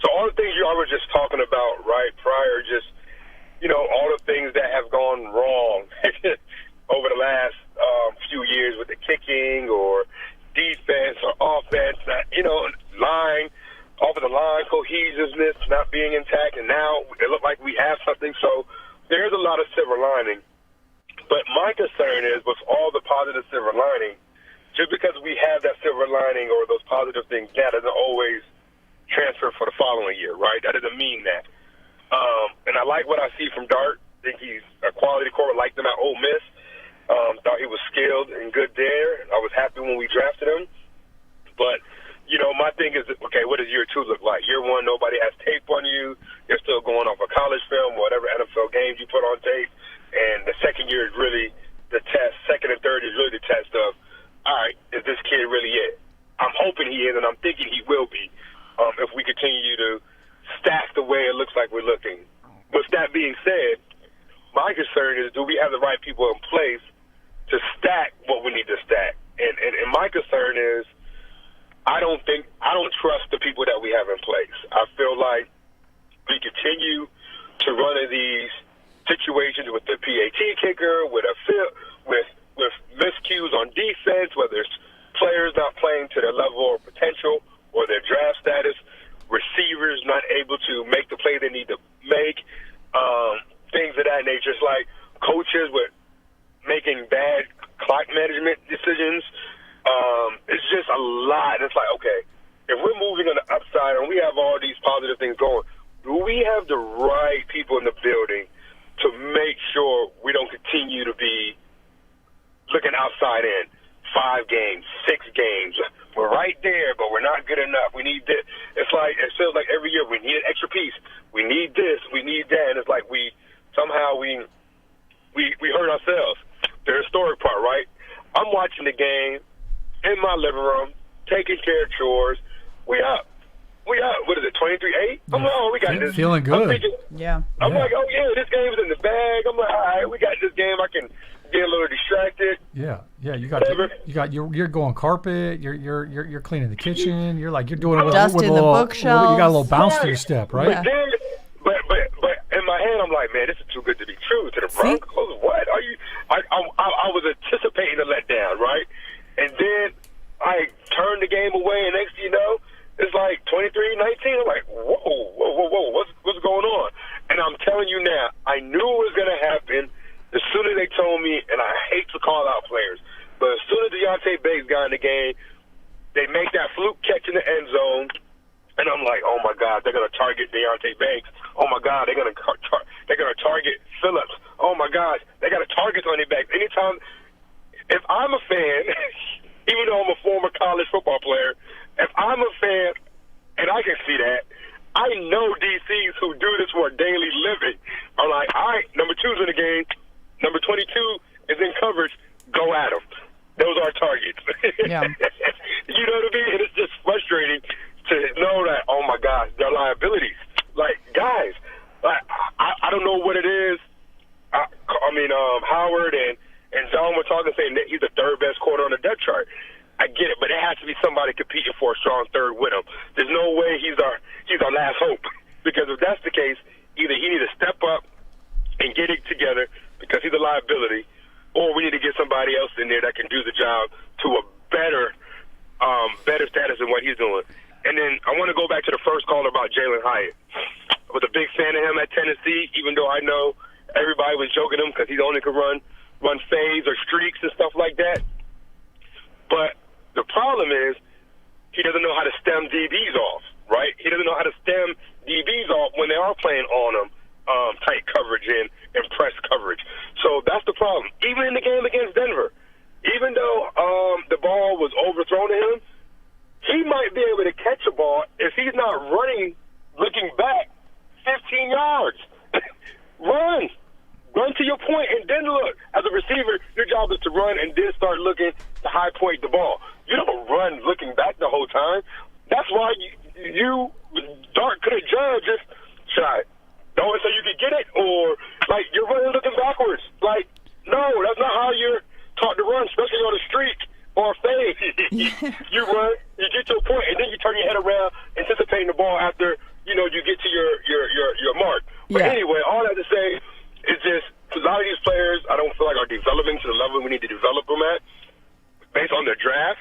So all the things I was just talking about, right, prior, just all the things that have gone wrong over the last few years with the kicking or defense or offense, line, offensive line cohesiveness not being intact, and now it looked like we have something. So there's a lot of silver lining. But my concern is with all the positive silver lining, just because we have that silver lining or those positive things, that doesn't always transfer for the following year, right? That doesn't mean that. And I like what I see from Dart. I think he's a quality quarterback. Liked him at Ole Miss. Thought he was skilled and good there. I was happy when we drafted him. But, my thing is, okay, what does year 2 look like? Year 1, nobody has tape on you. You're still going off a college film, whatever NFL games you put on tape. And the second year is really the test. Second and third is really the test of, all right, is this kid really it? I'm hoping he is, and I'm thinking he will be if we continue to stack the way it looks like we're looking. With that being said, my concern is, do we have the right people in place to stack what we need to stack? And my concern is, I don't trust the people that we have in place. I feel like we continue to run into these situations with the PAT kicker, with miscues on defense, whether it's players not playing to their level or potential or their draft status, receivers not able to make the play they need to make, things of that nature. It's like coaches with making bad clock management decisions. It's just a lot. It's like, okay, if we're moving on the upside and we have all these positive things going, do we have the right people in the building to make sure we don't continue to be looking outside in. 5 games, 6 games. We're right there, but we're not good enough. We need this. It feels like every year we need an extra piece. We need this. We need that. And it's like we hurt ourselves. The historic part, right? I'm watching the game in my living room, taking care of chores. We up. What is it, 23-8? I'm like, oh, we got this. Feeling good. I'm like, oh, yeah, this game's in the bag. I'm like, all right, we got this game. I can get a little distracted. Yeah. You're going carpet. You're cleaning the kitchen. You're doing it with dusting a the little. bookshelves. You got a little bounce to your step, right? But then, but in my head, I'm like, man, this is too good to be true. To the Broncos, what are you? I was anticipating a letdown, right? And then I turned the game away, and next thing you know, it's like 23-19. I'm like, whoa, what's going on? And I'm telling you now, I knew it was going to happen as soon as they told me, and I hate to call out players, but as soon as Deontay Banks got in the game, they make that fluke catch in the end zone, and I'm like, oh my God, they're going to target Deontay Banks. Oh my God, they're going to target Phillips. Oh my gosh, they got a target on their backs. Anytime, if I'm a fan, even though I'm a former college football player, if I'm a fan, and I can see that, I know DCs who do this for a daily living are like, all right, number 2's in the game, number 22 is in coverage, go at them. Those are targets. Yeah. You know what I mean? And it's just frustrating to know that, oh my gosh, they're liabilities. Like, guys, I don't know what it is. Howard and John were talking, saying that he's the 3rd best quarter on the depth chart. I get it, but it has to be somebody competing for a strong 3rd with him. There's no way he's our last hope. Because if that's the case, either he needs to step up and get it together because he's a liability, or we need to get somebody else in there that can do the job to a better status than what he's doing. And then I want to go back to the first caller about Jalen Hyatt. I was a big fan of him at Tennessee, even though I know everybody was joking him because he only could run fades or streaks and stuff like that. But the problem is he doesn't know how to stem DBs off, right? He doesn't know how to stem DBs off when they are playing on him, tight coverage and press coverage. So that's the problem. Even in the game against Denver, even though the ball was overthrown to him, he might be able to catch a ball if he's not running, looking back 15 yards. Run to your point, and then look. As a receiver, your job is to run and then start looking to high point the ball. You don't run looking back the whole time. That's why Dart could have judged just, should I throw it so you could get it? Or, you're running looking backwards. No, that's not how you're taught to run, especially on a streak or a fade. You run, you get to a point, and then you turn your head around, anticipating the ball after, you get to your mark. But anyway, all that to say is just a lot of these players I don't feel like are developing to the level we need to develop them at based on their draft.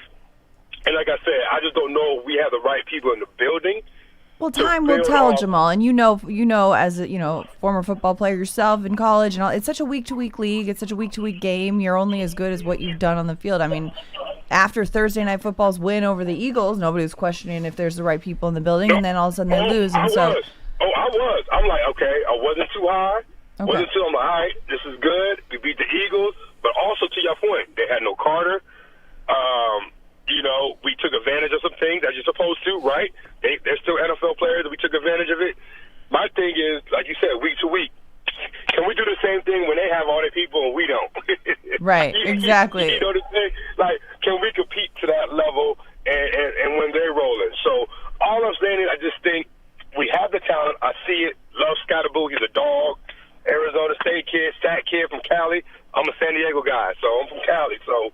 And like I said, I just don't know if we have the right people in the building. Well, time will tell, Jamal, and you know, as a former football player yourself in college, and all, it's such a week-to-week league. It's such a week-to-week game. You're only as good as what you've done on the field. I mean, after Thursday Night Football's win over the Eagles, nobody was questioning if there's the right people in the building, and then all of a sudden they lose. And I was. I'm like, okay, I wasn't too high. I'm like, all right, this is good. We beat the Eagles, but also to your point, they had no Carter. We took advantage of some things as you're supposed to, right? They're still NFL players, and we took advantage of it. My thing is, like you said, week to week. Can we do the same thing when they have all their people and we don't? Right, exactly. You know what I'm saying? Can we compete to that level and when they're rolling? So all I'm saying is I just think we have the talent. I see it. Love Scottaboo. He's a dog. Arizona State kid, stat kid from Cali. I'm a San Diego guy, so I'm from Cali. So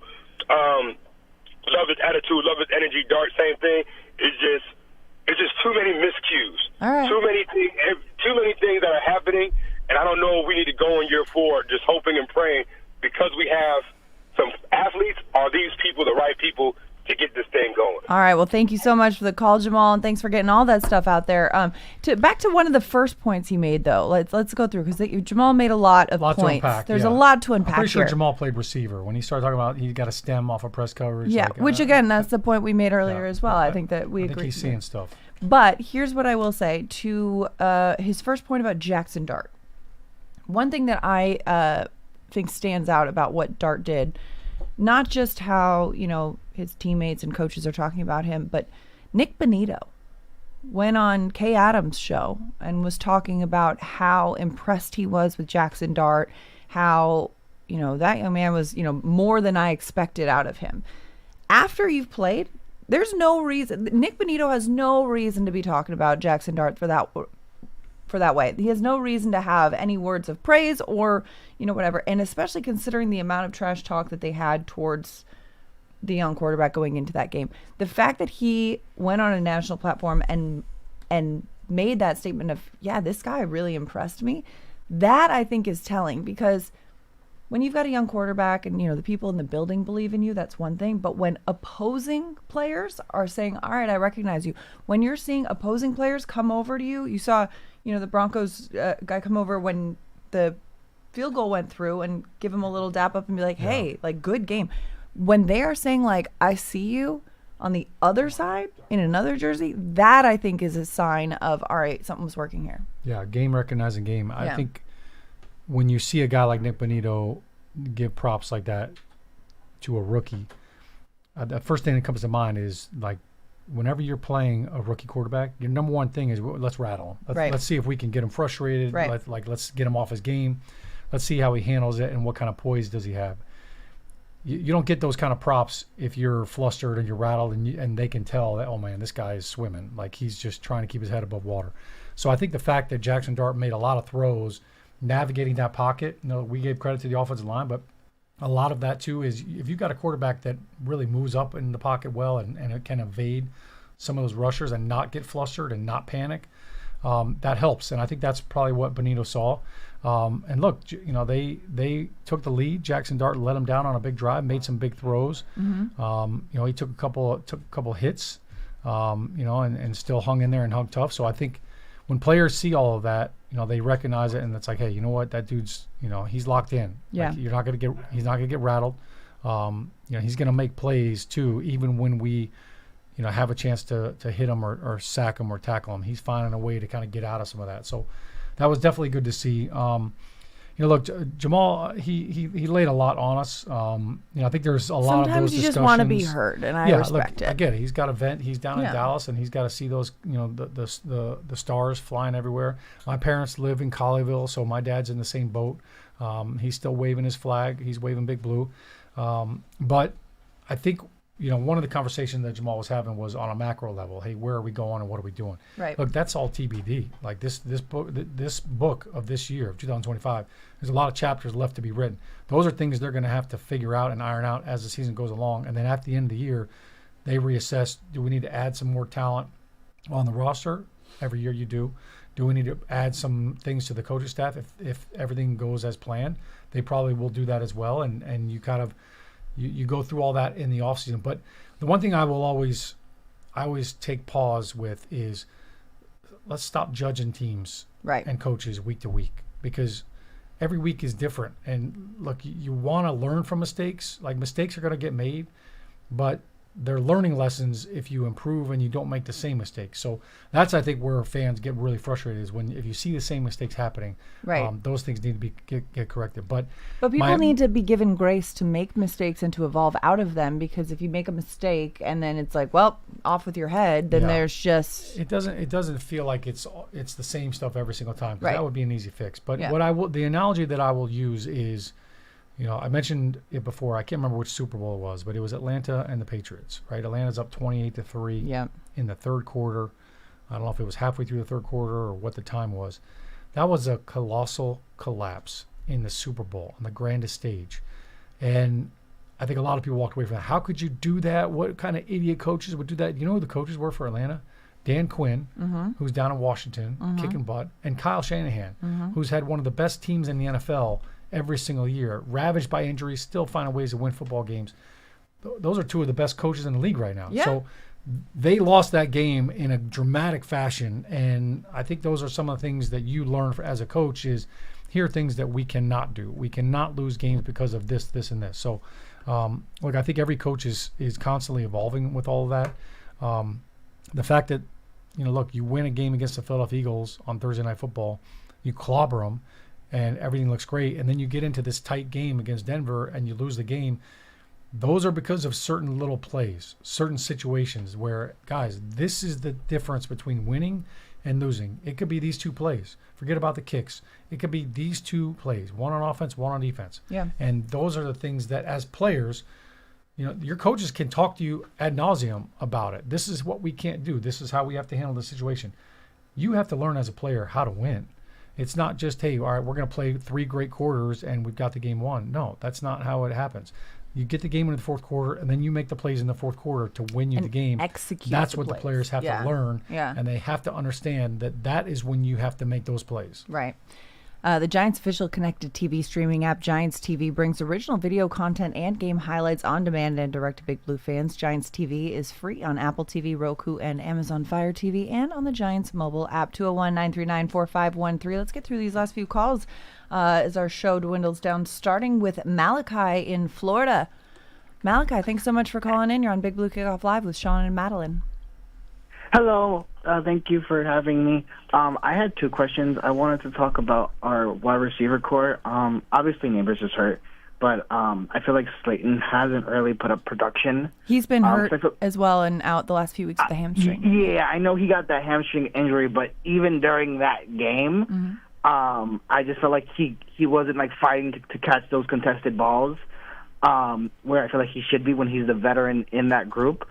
love his attitude, love his energy. Dart, same thing. It's just too many miscues. All right. Too many things that are happening, and I don't know if we need to go in year 4 just hoping and praying because we have some athletes. Are these people the right people to get this thing going? All right. Well, thank you so much for the call, Jamal, and thanks for getting all that stuff out there. Back to one of the first points he made, though. Let's go through because Jamal made a lot of points. To unpack, There's a lot to unpack. I'm pretty sure here. Jamal played receiver when he started talking about he got a stem off of press coverage. Yeah, which again, that's the point we made earlier as well. I think that we agree. I think he's seeing stuff. But here's what I will say to his first point about Jackson Dart. One thing that I think stands out about what Dart did not just how, his teammates and coaches are talking about him, but Nick Bonito went on Kay Adams' show and was talking about how impressed he was with Jackson Dart, how, that young man was, more than I expected out of him. After you've played, there's no reason. Nick Bonito has no reason to be talking about Jackson Dart for that way. He has no reason to have any words of praise or, whatever. And especially considering the amount of trash talk that they had towards the young quarterback going into that game. The fact that he went on a national platform and made that statement of, yeah, this guy really impressed me, that I think is telling, because when you've got a young quarterback and, the people in the building believe in you, that's one thing. But when opposing players are saying, all right, I recognize you. When you're seeing opposing players come over to you, you saw, the Broncos guy come over when the field goal went through and give him a little dap up and be like, hey, good game. When they are saying, I see you on the other side in another jersey, that I think is a sign of, all right, something's working here. Yeah, game recognizing game. I think when you see a guy like Nick Bonito give props like that to a rookie, the first thing that comes to mind is, whenever you're playing a rookie quarterback, your number one thing is, let's rattle him. Let's see if we can get him frustrated. Right. Let's get him off his game. Let's see how he handles it and what kind of poise does he have. You don't get those kind of props if you're flustered and you're rattled and they can tell that, oh man, this guy is swimming. He's just trying to keep his head above water. So I think the fact that Jackson Dart made a lot of throws, navigating that pocket, we gave credit to the offensive line, but a lot of that too is if you've got a quarterback that really moves up in the pocket well and it can evade some of those rushers and not get flustered and not panic, that helps. And I think that's probably what Bonito saw. And look, they took the lead. Jackson Dart let him down on a big drive, made some big throws. He took a couple hits, and still hung in there and hung tough. So I think when players see all of that, they recognize it, and it's like, hey, you know what, that dude's, he's locked in. Yeah. He's not gonna get rattled. He's gonna make plays too, even when we, have a chance to hit him or sack him or tackle him. He's finding a way to kind of get out of some of that. So that was definitely good to see. Look, Jamal, he laid a lot on us. I think there's a lot of those discussions. Sometimes you just want to be heard, and I respect it. I get it. He's got a vent. He's down in Dallas, and he's got to see those, the stars flying everywhere. My parents live in Colleyville, so my dad's in the same boat. He's still waving his flag. He's waving Big Blue. But I think, one of the conversations that Jamal was having was on a macro level. Hey, where are we going and what are we doing? Right. Look, that's all TBD. This book of this year of 2025, there's a lot of chapters left to be written. Those are things they're going to have to figure out and iron out as the season goes along. And then at the end of the year, they reassess, do we need to add some more talent on the roster? Every year you do. Do we need to add some things to the coaching staff? If everything goes as planned, they probably will do that as well. And you kind of, you go through all that in the offseason. But the one thing I always take pause with is, let's stop judging teams and coaches week to week, because every week is different. And look, you want to learn from mistakes. Mistakes are going to get made, but they're learning lessons if you improve and you don't make the same mistakes. So that's, I think, where fans get really frustrated, is if you see the same mistakes happening, those things need to be get corrected. But people need to be given grace to make mistakes and to evolve out of them, because if you make a mistake and then it's like, well, off with your head, then there's just it doesn't feel like it's the same stuff every single time. Right. That would be an easy fix. But the analogy that I will use is, I mentioned it before. I can't remember which Super Bowl it was, but it was Atlanta and the Patriots, right? Atlanta's up 28-3 in the third quarter. I don't know if it was halfway through the third quarter or what the time was. That was a colossal collapse in the Super Bowl on the grandest stage. And I think a lot of people walked away from that. How could you do that? What kind of idiot coaches would do that? You know who the coaches were for Atlanta? Dan Quinn, who's down in Washington, kicking butt, and Kyle Shanahan, who's had one of the best teams in the NFL every single year, ravaged by injuries, still finding ways to win football games. Those are two of the best coaches in the league right now. Yeah. So they lost that game in a dramatic fashion, and I think those are some of the things that you learn as a coach is, here are things that we cannot do. We cannot lose games because of this, this, and this. So, look, I think every coach is constantly evolving with all of that. The fact that, look, you win a game against the Philadelphia Eagles on Thursday Night Football, you clobber them, and everything looks great, and then you get into this tight game against Denver and you lose the game. Those are because of certain little plays, certain situations where, guys, this is the difference between winning and losing. It could be these two plays. Forget about the kicks. It could be these two plays, one on offense, one on defense. Yeah. And those are the things that, as players, your coaches can talk to you ad nauseum about it. This is what we can't do. This is how we have to handle the situation. You have to learn as a player how to win. It's not just, hey, all right, we're going to play 3 great quarters and we've got the game won. No, that's not how it happens. You get the game into the fourth quarter, and then you make the plays in the fourth quarter to win you the game. Execute. That's what the players have to learn, and they have to understand that is when you have to make those plays. Right. The Giants' official connected TV streaming app, Giants TV, brings original video content and game highlights on demand and direct to Big Blue fans. Giants TV is free on Apple TV, Roku, and Amazon Fire TV, and on the Giants mobile app. 201-939-4513. Let's get through these last few calls as our show dwindles down, starting with Malachi in Florida. Malachi, thanks so much for calling in. You're on Big Blue Kickoff Live with Shaun and Madelyn. Hello. Thank you for having me. I had 2 questions. I wanted to talk about our wide receiver core. Obviously, Neighbors is hurt, but I feel like Slayton hasn't really put up production. He's been hurt as well and out the last few weeks with the hamstring. Yeah, I know he got that hamstring injury, but even during that game, I just felt like he wasn't like fighting to catch those contested balls, where I feel like he should be when he's the veteran in that group.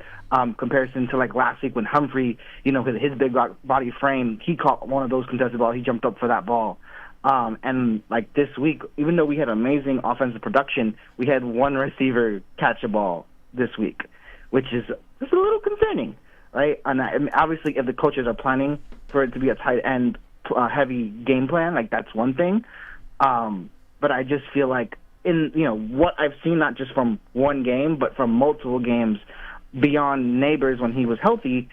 Comparison to like last week when Humphrey, with his big body frame, he caught one of those contested balls. He jumped up for that ball. And like this week, even though we had amazing offensive production, we had one receiver catch a ball this week, which is just a little concerning, right? And obviously, if the coaches are planning for it to be a tight end heavy game plan, like that's one thing. But I just feel like in what I've seen, not just from one game, but from multiple games beyond Neighbors when he was healthy,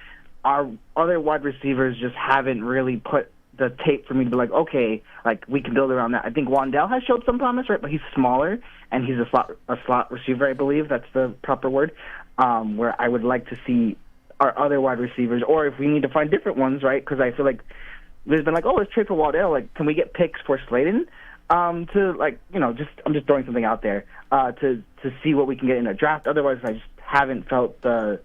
our other wide receivers just haven't really put the tape for me to be like, okay, like we can build around that. I think Wandell has showed some promise, right? But he's smaller and he's a slot receiver, I believe that's the proper word. Where I would like to see our other wide receivers, or if we need to find different ones, right? Because I feel like there's been like, oh, let's trade for Waddell. Like, can we get picks for Slayton? To like, I'm just throwing something out there to see what we can get in a draft. Otherwise, I just haven't felt the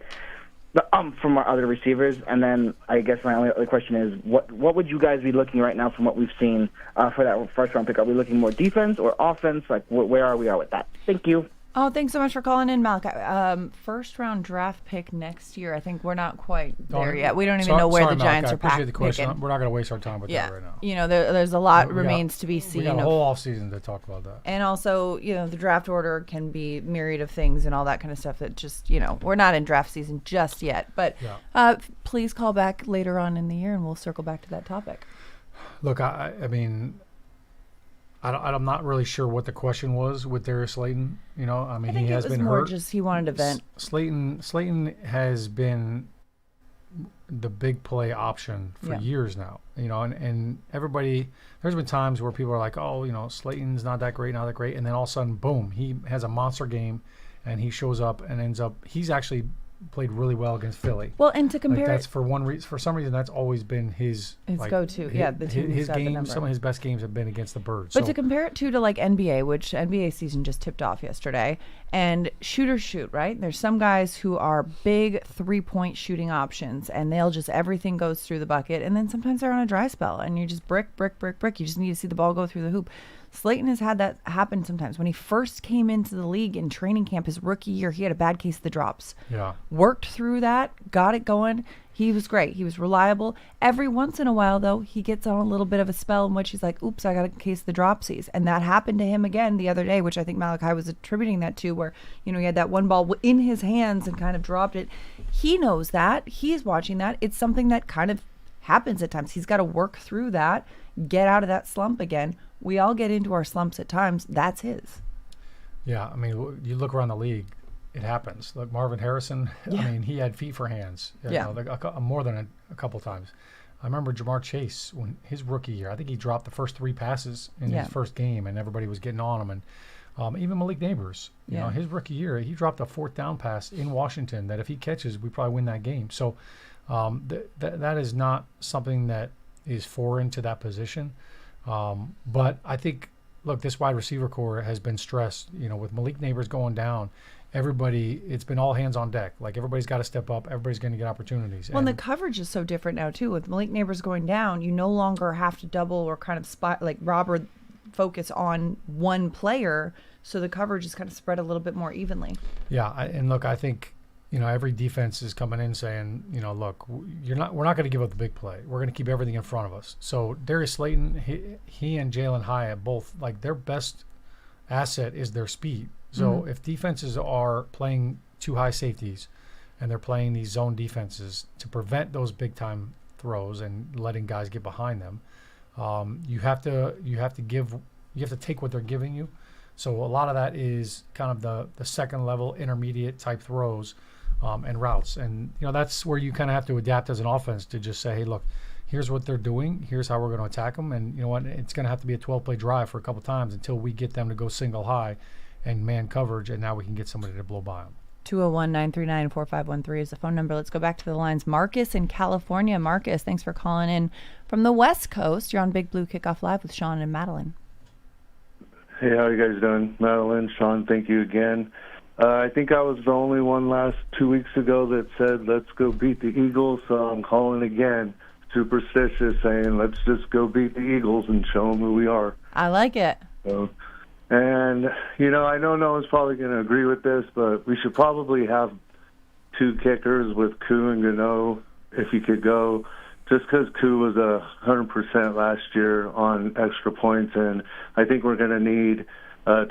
from our other receivers. And then I guess my only other question is, what would you guys be looking right now from what we've seen for that first round pick? Are we looking more defense or offense? Like, where are we at with that? Thank you. Oh, thanks so much for calling in, Malachi. First round draft pick next year. I think we're not quite there yet. We don't even know where the Giants are picking. I appreciate the question. We're not going to waste our time with that right now. There's a lot remains to be seen. We got a whole off season to talk about that. And also, the draft order can be myriad of things and all that kind of stuff that just, we're not in draft season just yet. But please call back later on in the year and we'll circle back to that topic. Look, I mean, I'm not really sure what the question was with Darius Slayton. He has been hurt. Just he wanted to vent. Slayton has been the big play option for years now. And everybody, there's been times where people are like, oh, Slayton's not that great, and then all of a sudden, boom, he has a monster game, and he shows up and ends up. He's actually played really well against Philly. Well, and to compare, that's for one reason. For some reason, that's always been his go-to. His game. Some of his best games have been against the Birds. But to compare it to like NBA, which NBA season just tipped off yesterday, and shooters shoot, right? There's some guys who are big 3-point shooting options, and they'll just everything goes through the bucket, and then sometimes they're on a dry spell, and you just brick. You just need to see the ball go through the hoop. Slayton has had that happen sometimes. When he first came into the league in training camp his rookie year, he had a bad case of the drops. Yeah. Worked through that, got it going. He was great. He was reliable. Every once in a while, though, he gets on a little bit of a spell in which he's like, oops, I got a case of the dropsies. And that happened to him again the other day, which I think Malachi was attributing that to, where, he had that one ball in his hands and kind of dropped it. He knows that. He's watching that. It's something that kind of happens at times. He's got to work through that, get out of that slump again. We all get into our slumps at times. That's his. Yeah, I mean, you look around the league, it happens. Like Marvin Harrison, I mean, he had feet for hands. More than a couple times. I remember Jamar Chase, when his rookie year, I think he dropped the first 3 passes in his first game, and everybody was getting on him. And even Malik Neighbors, his rookie year, he dropped a 4th down pass in Washington that if he catches, we probably win that game. So that is not something that is foreign to that position. But I think, look, this wide receiver core has been stressed. With Malik Neighbors going down, everybody, it's been all hands on deck. Like everybody's got to step up. Everybody's going to get opportunities. Well, and the coverage is so different now too. With Malik Neighbors going down, you no longer have to double or kind of spot like Robert focus on one player. So the coverage is kind of spread a little bit more evenly. Yeah, and look, I think every defense is coming in saying, look, we're not going to give up the big play. We're going to keep everything in front of us. So Darius Slayton, he and Jalen Hyatt both, like, their best asset is their speed. So if defenses are playing too high safeties and they're playing these zone defenses to prevent those big time throws and letting guys get behind them, you have to take what they're giving you. So a lot of that is kind of the second level intermediate type throws and routes. And, that's where you kind of have to adapt as an offense to just say, hey, look, here's what they're doing. Here's how we're going to attack them. And you know what? It's going to have to be a 12-play drive for a couple times until we get them to go single high and man coverage. And now we can get somebody to blow by them. 201-939-4513 is the phone number. Let's go back to the lines. Marcus in California. Marcus, thanks for calling in from the West Coast. You're on Big Blue Kickoff Live with Shaun and Madelyn. Hey, how are you guys doing? Madelyn, Shaun, thank you again. I think I was the only one last 2 weeks ago that said, let's go beat the Eagles, so I'm calling again, superstitious, saying, let's just go beat the Eagles and show them who we are. I like it. So, and, I know no one's probably going to agree with this, but we should probably have two kickers with Koo and Gano, if you could go, just because Koo was 100% last year on extra points, and I think we're going to need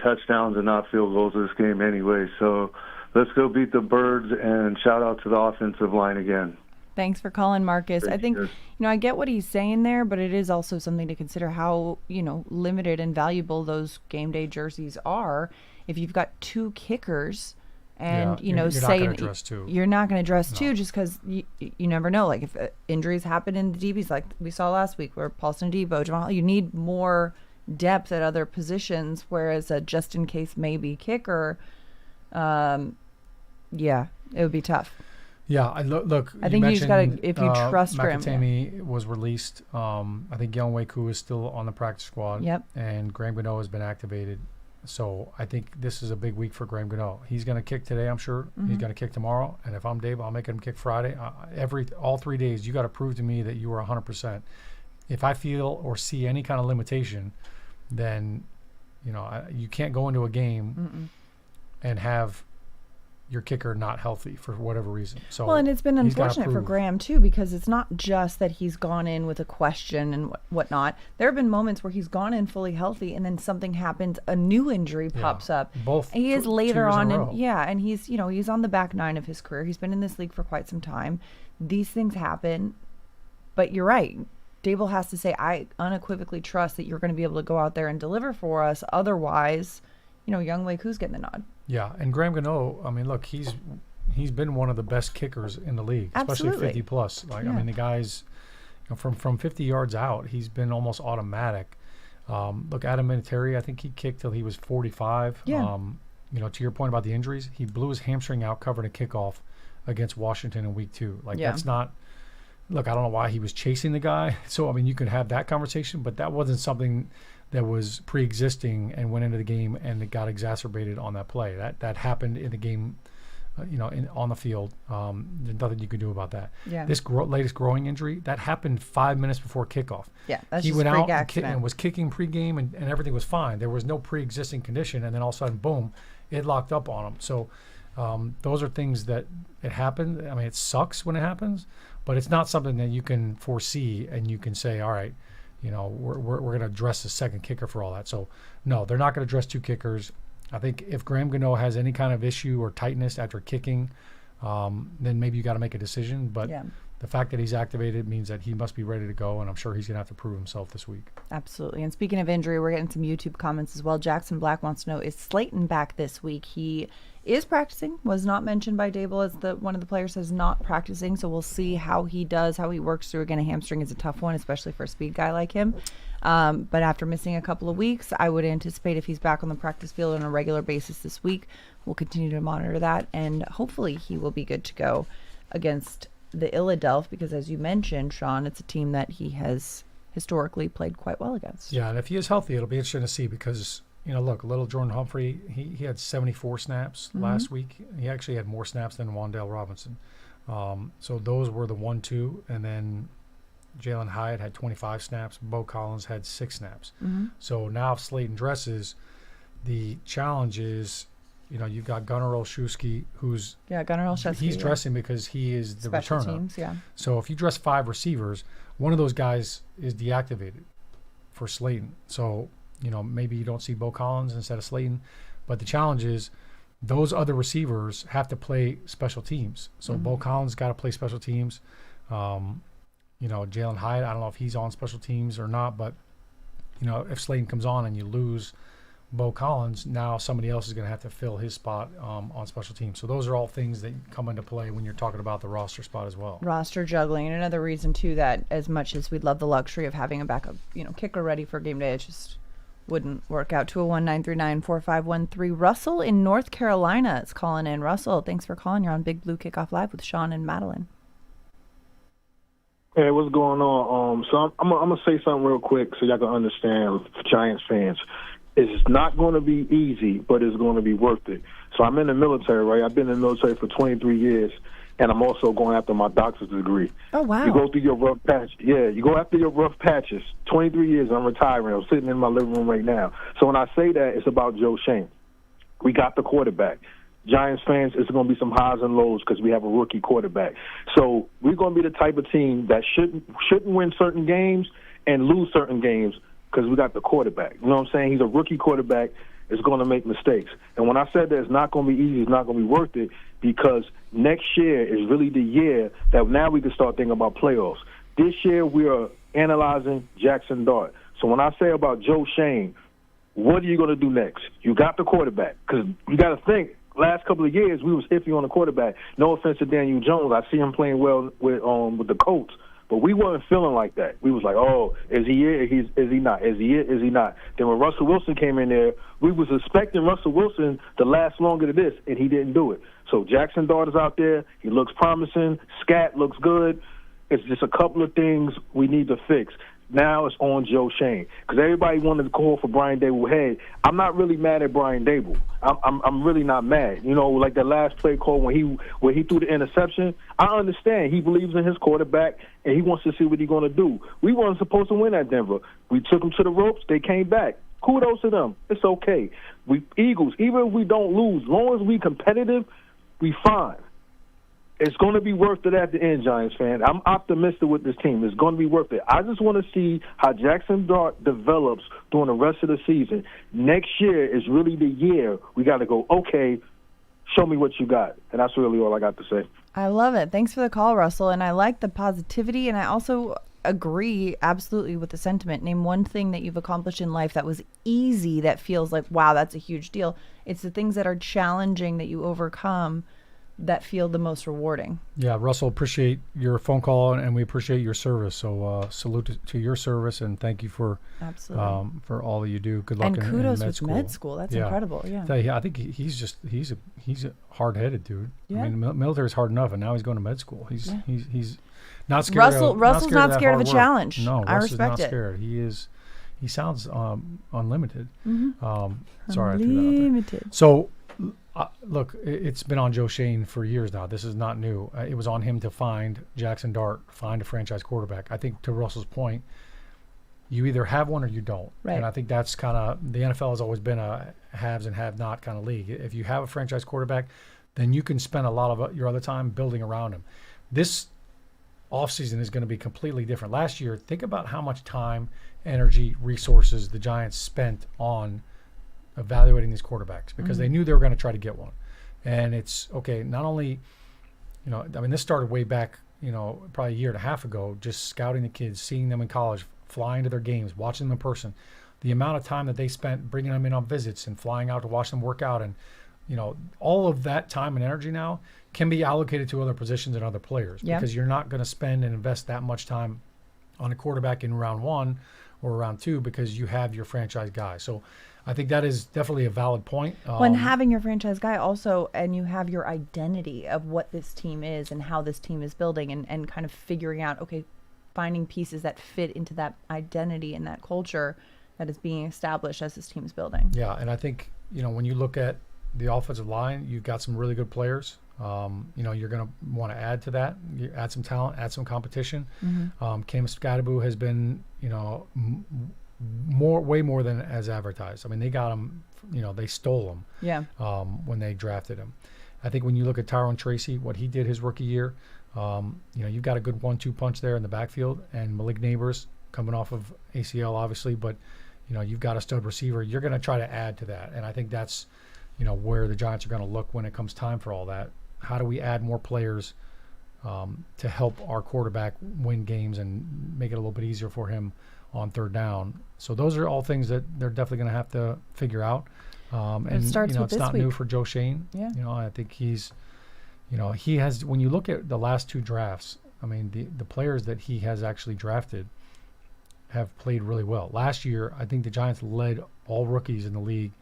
touchdowns and not field goals this game anyway. So let's go beat the Birds, and shout out to the offensive line again. Thanks for calling, Marcus. I think, I get what he's saying there, but it is also something to consider how, limited and valuable those game day jerseys are. If you've got two kickers and, you're not saying gonna dress two. You're not going to dress two just because you never know. Like if injuries happen in the DBs, like we saw last week where Paulson Debo, Jamal, you need more depth at other positions, whereas a just in case maybe kicker, it would be tough. Yeah, look. I think you just got to, if you trust Graham. Makatemi was released. I think Younghoe Koo is still on the practice squad. Yep. And Graham Gano has been activated. So I think this is a big week for Graham Gano. He's going to kick today, I'm sure. He's going to kick tomorrow. And if I'm Dave, I'll make him kick Friday. All 3 days, you got to prove to me that you are 100%. If I feel or see any kind of limitation, then, you can't go into a game and have your kicker not healthy for whatever reason. So well, and it's been unfortunate for Graham too, because it's not just that he's gone in with a question and whatnot. There have been moments where he's gone in fully healthy, and then something happens, a new injury pops up. Both. And he is later on, and he's he's on the back nine of his career. He's been in this league for quite some time. These things happen, but you're right. Dable has to say, I unequivocally trust that you're going to be able to go out there and deliver for us. Otherwise, Younghoe Koo's getting the nod. Yeah, and Graham Gano, I mean, look, he's been one of the best kickers in the league, especially 50 plus. Like, I mean, the guy's from 50 yards out, he's been almost automatic. Look, Adam Vinatieri, I think he kicked till he was 45. Yeah. To your point about the injuries, he blew his hamstring out covering a kickoff against Washington in week 2. Like, that's not. Look, I don't know why he was chasing the guy. So, I mean, you could have that conversation, but that wasn't something that was pre-existing and went into the game and it got exacerbated on that play. That happened in the game, on the field. There's nothing you could do about that. Yeah. This latest growing injury, that happened 5 minutes before kickoff. Yeah, that's he just went freak out accident. and was kicking pregame and everything was fine. There was no pre-existing condition, and then all of a sudden, boom, it locked up on him. So those are things that it happened. I mean, it sucks when it happens, but it's not something that you can foresee and you can say, all right, we're going to dress the second kicker for all that. So, no, they're not going to dress two kickers. I think if Graham Gano has any kind of issue or tightness after kicking, then maybe you got to make a decision. But the fact that he's activated means that he must be ready to go, and I'm sure he's going to have to prove himself this week. Absolutely. And speaking of injury, we're getting some YouTube comments as well. Jackson Black wants to know, is Slayton back this week? He is practicing, was not mentioned by Dable as one of the players that's not practicing, so we'll see how he does, how he works through. Again, a hamstring is a tough one, especially for a speed guy like him. But after missing a couple of weeks, I would anticipate if he's back on the practice field on a regular basis this week, we'll continue to monitor that, and hopefully he will be good to go against the Illadelph, because as you mentioned, Shaun, it's a team that he has historically played quite well against. Yeah, and if he is healthy, it'll be interesting to see, because look, little Jordan Humphrey, he had 74 snaps last week. He actually had more snaps than Wan'Dale Robinson. So those were the 1-2. And then Jalen Hyatt had 25 snaps. Bo Collins had 6 snaps. So now if Slayton dresses, the challenge is, you've got Gunnar Olszewski, who's Gunnar Olszewski. He's dressing because he is the Special returner. Teams, yeah. So if you dress 5 receivers, one of those guys is deactivated for Slayton. So maybe you don't see Bo Collins instead of Slayton, but the challenge is those other receivers have to play special teams. So Bo Collins got to play special teams. Jalen Hyatt, I don't know if he's on special teams or not, but if Slayton comes on and you lose Bo Collins, now somebody else is going to have to fill his spot on special teams. So those are all things that come into play when you're talking about the roster spot as well. Roster juggling. And another reason, too, that as much as we'd love the luxury of having a backup, kicker ready for game day, it just wouldn't work out. 201-939-4513. Russell in North Carolina is calling in. Russell, thanks for calling. You're on Big Blue Kickoff Live with Shaun and Madelyn. Hey, what's going on? So I'm gonna say something real quick so y'all can understand, Giants fans. It's not going to be easy, but it's going to be worth it. So I'm in the military, right? I've been in the military for 23 years, and I'm also going after my doctor's degree. Oh, wow. You go through your rough patch. Yeah, you go after your rough patches. 23 years, I'm retiring. I'm sitting in my living room right now. So when I say that, it's about Joe Shane. We got the quarterback. Giants fans, it's going to be some highs and lows because we have a rookie quarterback. So we're going to be the type of team that shouldn't win certain games and lose certain games because we got the quarterback. You know what I'm saying? He's a rookie quarterback. Is going to make mistakes. And when I said that it's not going to be easy, it's not going to be worth it, because next year is really the year that now we can start thinking about playoffs. This year we are analyzing Jackson Dart. So when I say about Joe Shane, what are you going to do next? You got the quarterback, because you got to think, last couple of years we was iffy on the quarterback. No offense to Daniel Jones. I see him playing well with the Colts. But we weren't feeling like that. We was like, oh, is he it? Is he not? Is he it? Is he not? Then when Russell Wilson came in there, we was expecting Russell Wilson to last longer than this, and he didn't do it. So Jackson Dart is out there. He looks promising. Scat looks good. It's just a couple of things we need to fix. Now it's on Joe Shane, because everybody wanted to call for Brian Dable head. I'm not really mad at Brian Dable. I'm really not mad. Like that last play call when he threw the interception. I understand he believes in his quarterback and he wants to see what he's going to do. We weren't supposed to win at Denver. We took them to the ropes. They came back. Kudos to them. It's okay. We Eagles, even if we don't lose, as long as we competitive, we fine. It's going to be worth it at the end, Giants fan. I'm optimistic with this team. It's going to be worth it. I just want to see how Jackson Dart develops during the rest of the season. Next year is really the year we got to go, okay, show me what you got. And that's really all I got to say. I love it. Thanks for the call, Russell. And I like the positivity, and I also agree absolutely with the sentiment. Name one thing that you've accomplished in life that was easy, that feels like, wow, that's a huge deal. It's the things that are challenging that you overcome that feel the most rewarding. Yeah, Russell, appreciate your phone call, and we appreciate your service. So salute to your service, and thank you for all that you do. Good luck. And kudos in with med school. That's incredible. Yeah. I think he's a hard-headed dude. Yeah. I mean, military's hard enough, and now he's going to med school. He's not scared. Russell's not scared of a work. challenge. No, I Russ respect is not it. scared. He sounds unlimited. Mm-hmm. Sorry, I threw that out there. So. Look, it's been on Joe Shane for years now. This is not new. It was on him to find Jackson Dart, find a franchise quarterback. I think to Russell's point, you either have one or you don't. Right. And I think that's kind of, the NFL has always been a haves and have-not kind of league. If you have a franchise quarterback, then you can spend a lot of your other time building around him. This offseason is going to be completely different. Last year, think about how much time, energy, resources the Giants spent on evaluating these quarterbacks, because they knew they were going to try to get one. And it's okay, not only, this started way back, probably a year and a half ago, just scouting the kids, seeing them in college, flying to their games, watching them in person. The amount of time that they spent bringing them in on visits and flying out to watch them work out, and all of that time and energy now can be allocated to other positions and other players, because you're not going to spend and invest that much time on a quarterback in round 1 or round 2 because you have your franchise guy. So I think that is definitely a valid point. When having your franchise guy also, and you have your identity of what this team is and how this team is building, and kind of figuring out, okay, finding pieces that fit into that identity and that culture, that is being established as this team's building. Yeah, and I think, when you look at the offensive line, you've got some really good players. You're going to want to add to that. You add some talent, add some competition. Cam Scadaboo has been, way more than as advertised. I mean, they got him, they stole him. Yeah. When they drafted him. I think when you look at Tyrone Tracy, what he did his rookie year, you've got a good 1-2 punch there in the backfield, and Malik Neighbors coming off of ACL, obviously, but you've got a stud receiver. You're going to try to add to that, and I think that's where the Giants are going to look when it comes time for all that. How do we add more players to help our quarterback win games and make it a little bit easier for him on third down? So those are all things that they're definitely going to have to figure out. And it starts with it's this not week. new for Joe Shane. Yeah. I think he's, he has. When you look at the last 2 drafts, I mean, the players that he has actually drafted have played really well. Last year, I think the Giants led all rookies in the league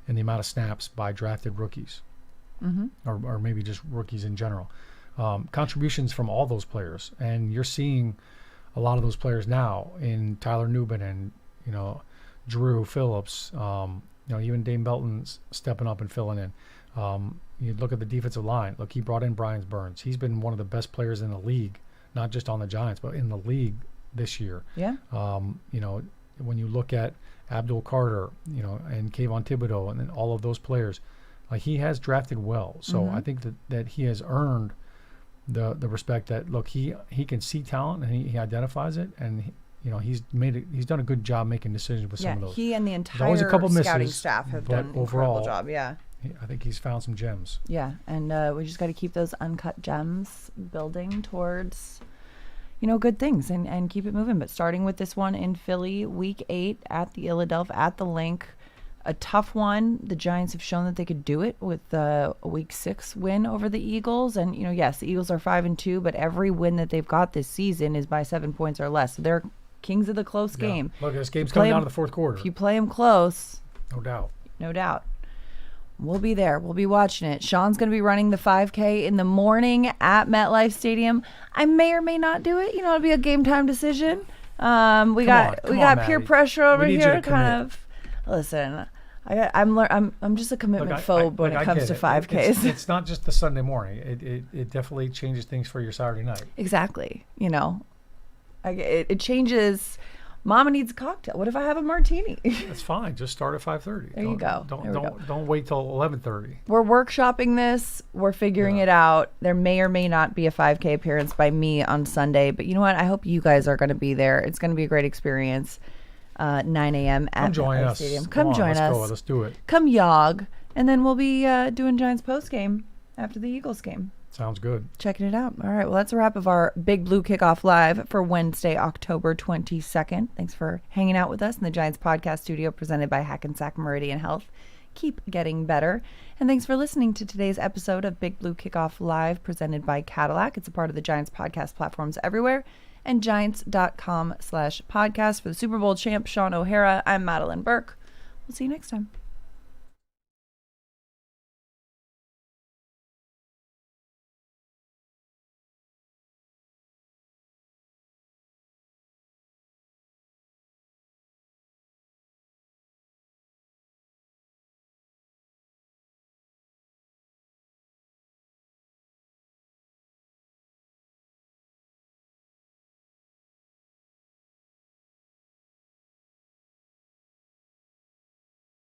in the amount of snaps by drafted rookies, or maybe just rookies in general. Contributions from all those players, and you're seeing a lot of those players now in Tyler Nubin and Drew Phillips. Even Dane Belton's stepping up and filling in. You look at the defensive line. Look, he brought in Brian Burns. He's been one of the best players in the league, not just on the Giants, but in the league this year. Yeah. When you look at Abdul Carter, and Kayvon Thibodeau, and then all of those players, like, he has drafted well. So I think that he has earned the respect that, look, he can see talent and he identifies it, and he's done a good job making decisions with some of those. He and the entire There's always a couple scouting misses, staff have but done an overall, incredible job. Yeah. I think he's found some gems. Yeah, and we just got to keep those uncut gems building towards, good things and keep it moving. But starting with this one in Philly, Week 8 at the Philadelphia, at the Link, a tough one. The Giants have shown that they could do it with a Week 6 win over the Eagles. And, yes, the Eagles are 5-2, but every win that they've got this season is by 7 points or less. So they're kings of the close game. Look, this game's coming down to the fourth quarter. If you play them close. No doubt. No doubt. We'll be there. We'll be watching it. Shaun's going to be running the 5K in the morning at MetLife Stadium. I may or may not do it. It'll be a game time decision. We got peer pressure over here. Kind of. Listen, I'm just a commitment phobe when it comes to 5Ks. It's not just the Sunday morning. It definitely changes things for your Saturday night. Exactly. It changes. Mama needs a cocktail. What if I have a martini? That's fine. Just start at 5:30. There you go. Don't wait till 11:30. We're workshopping this. We're figuring it out. There may or may not be a 5K appearance by me on Sunday, but you know what? I hope you guys are going to be there. It's going to be a great experience. 9 a.m. at MetLife Stadium. Come join us. Let's do it. Come yog, and then we'll be doing Giants post game after the Eagles game. Sounds good. Checking it out. All right. Well, that's a wrap of our Big Blue Kickoff Live for Wednesday, October 22nd. Thanks for hanging out with us in the Giants podcast studio presented by Hackensack Meridian Health. Keep getting better. And thanks for listening to today's episode of Big Blue Kickoff Live presented by Cadillac. It's a part of the Giants podcast platforms everywhere and giants.com/podcast. For the Super Bowl champ, Shaun O'Hara, I'm Madelyn Burke. We'll see you next time.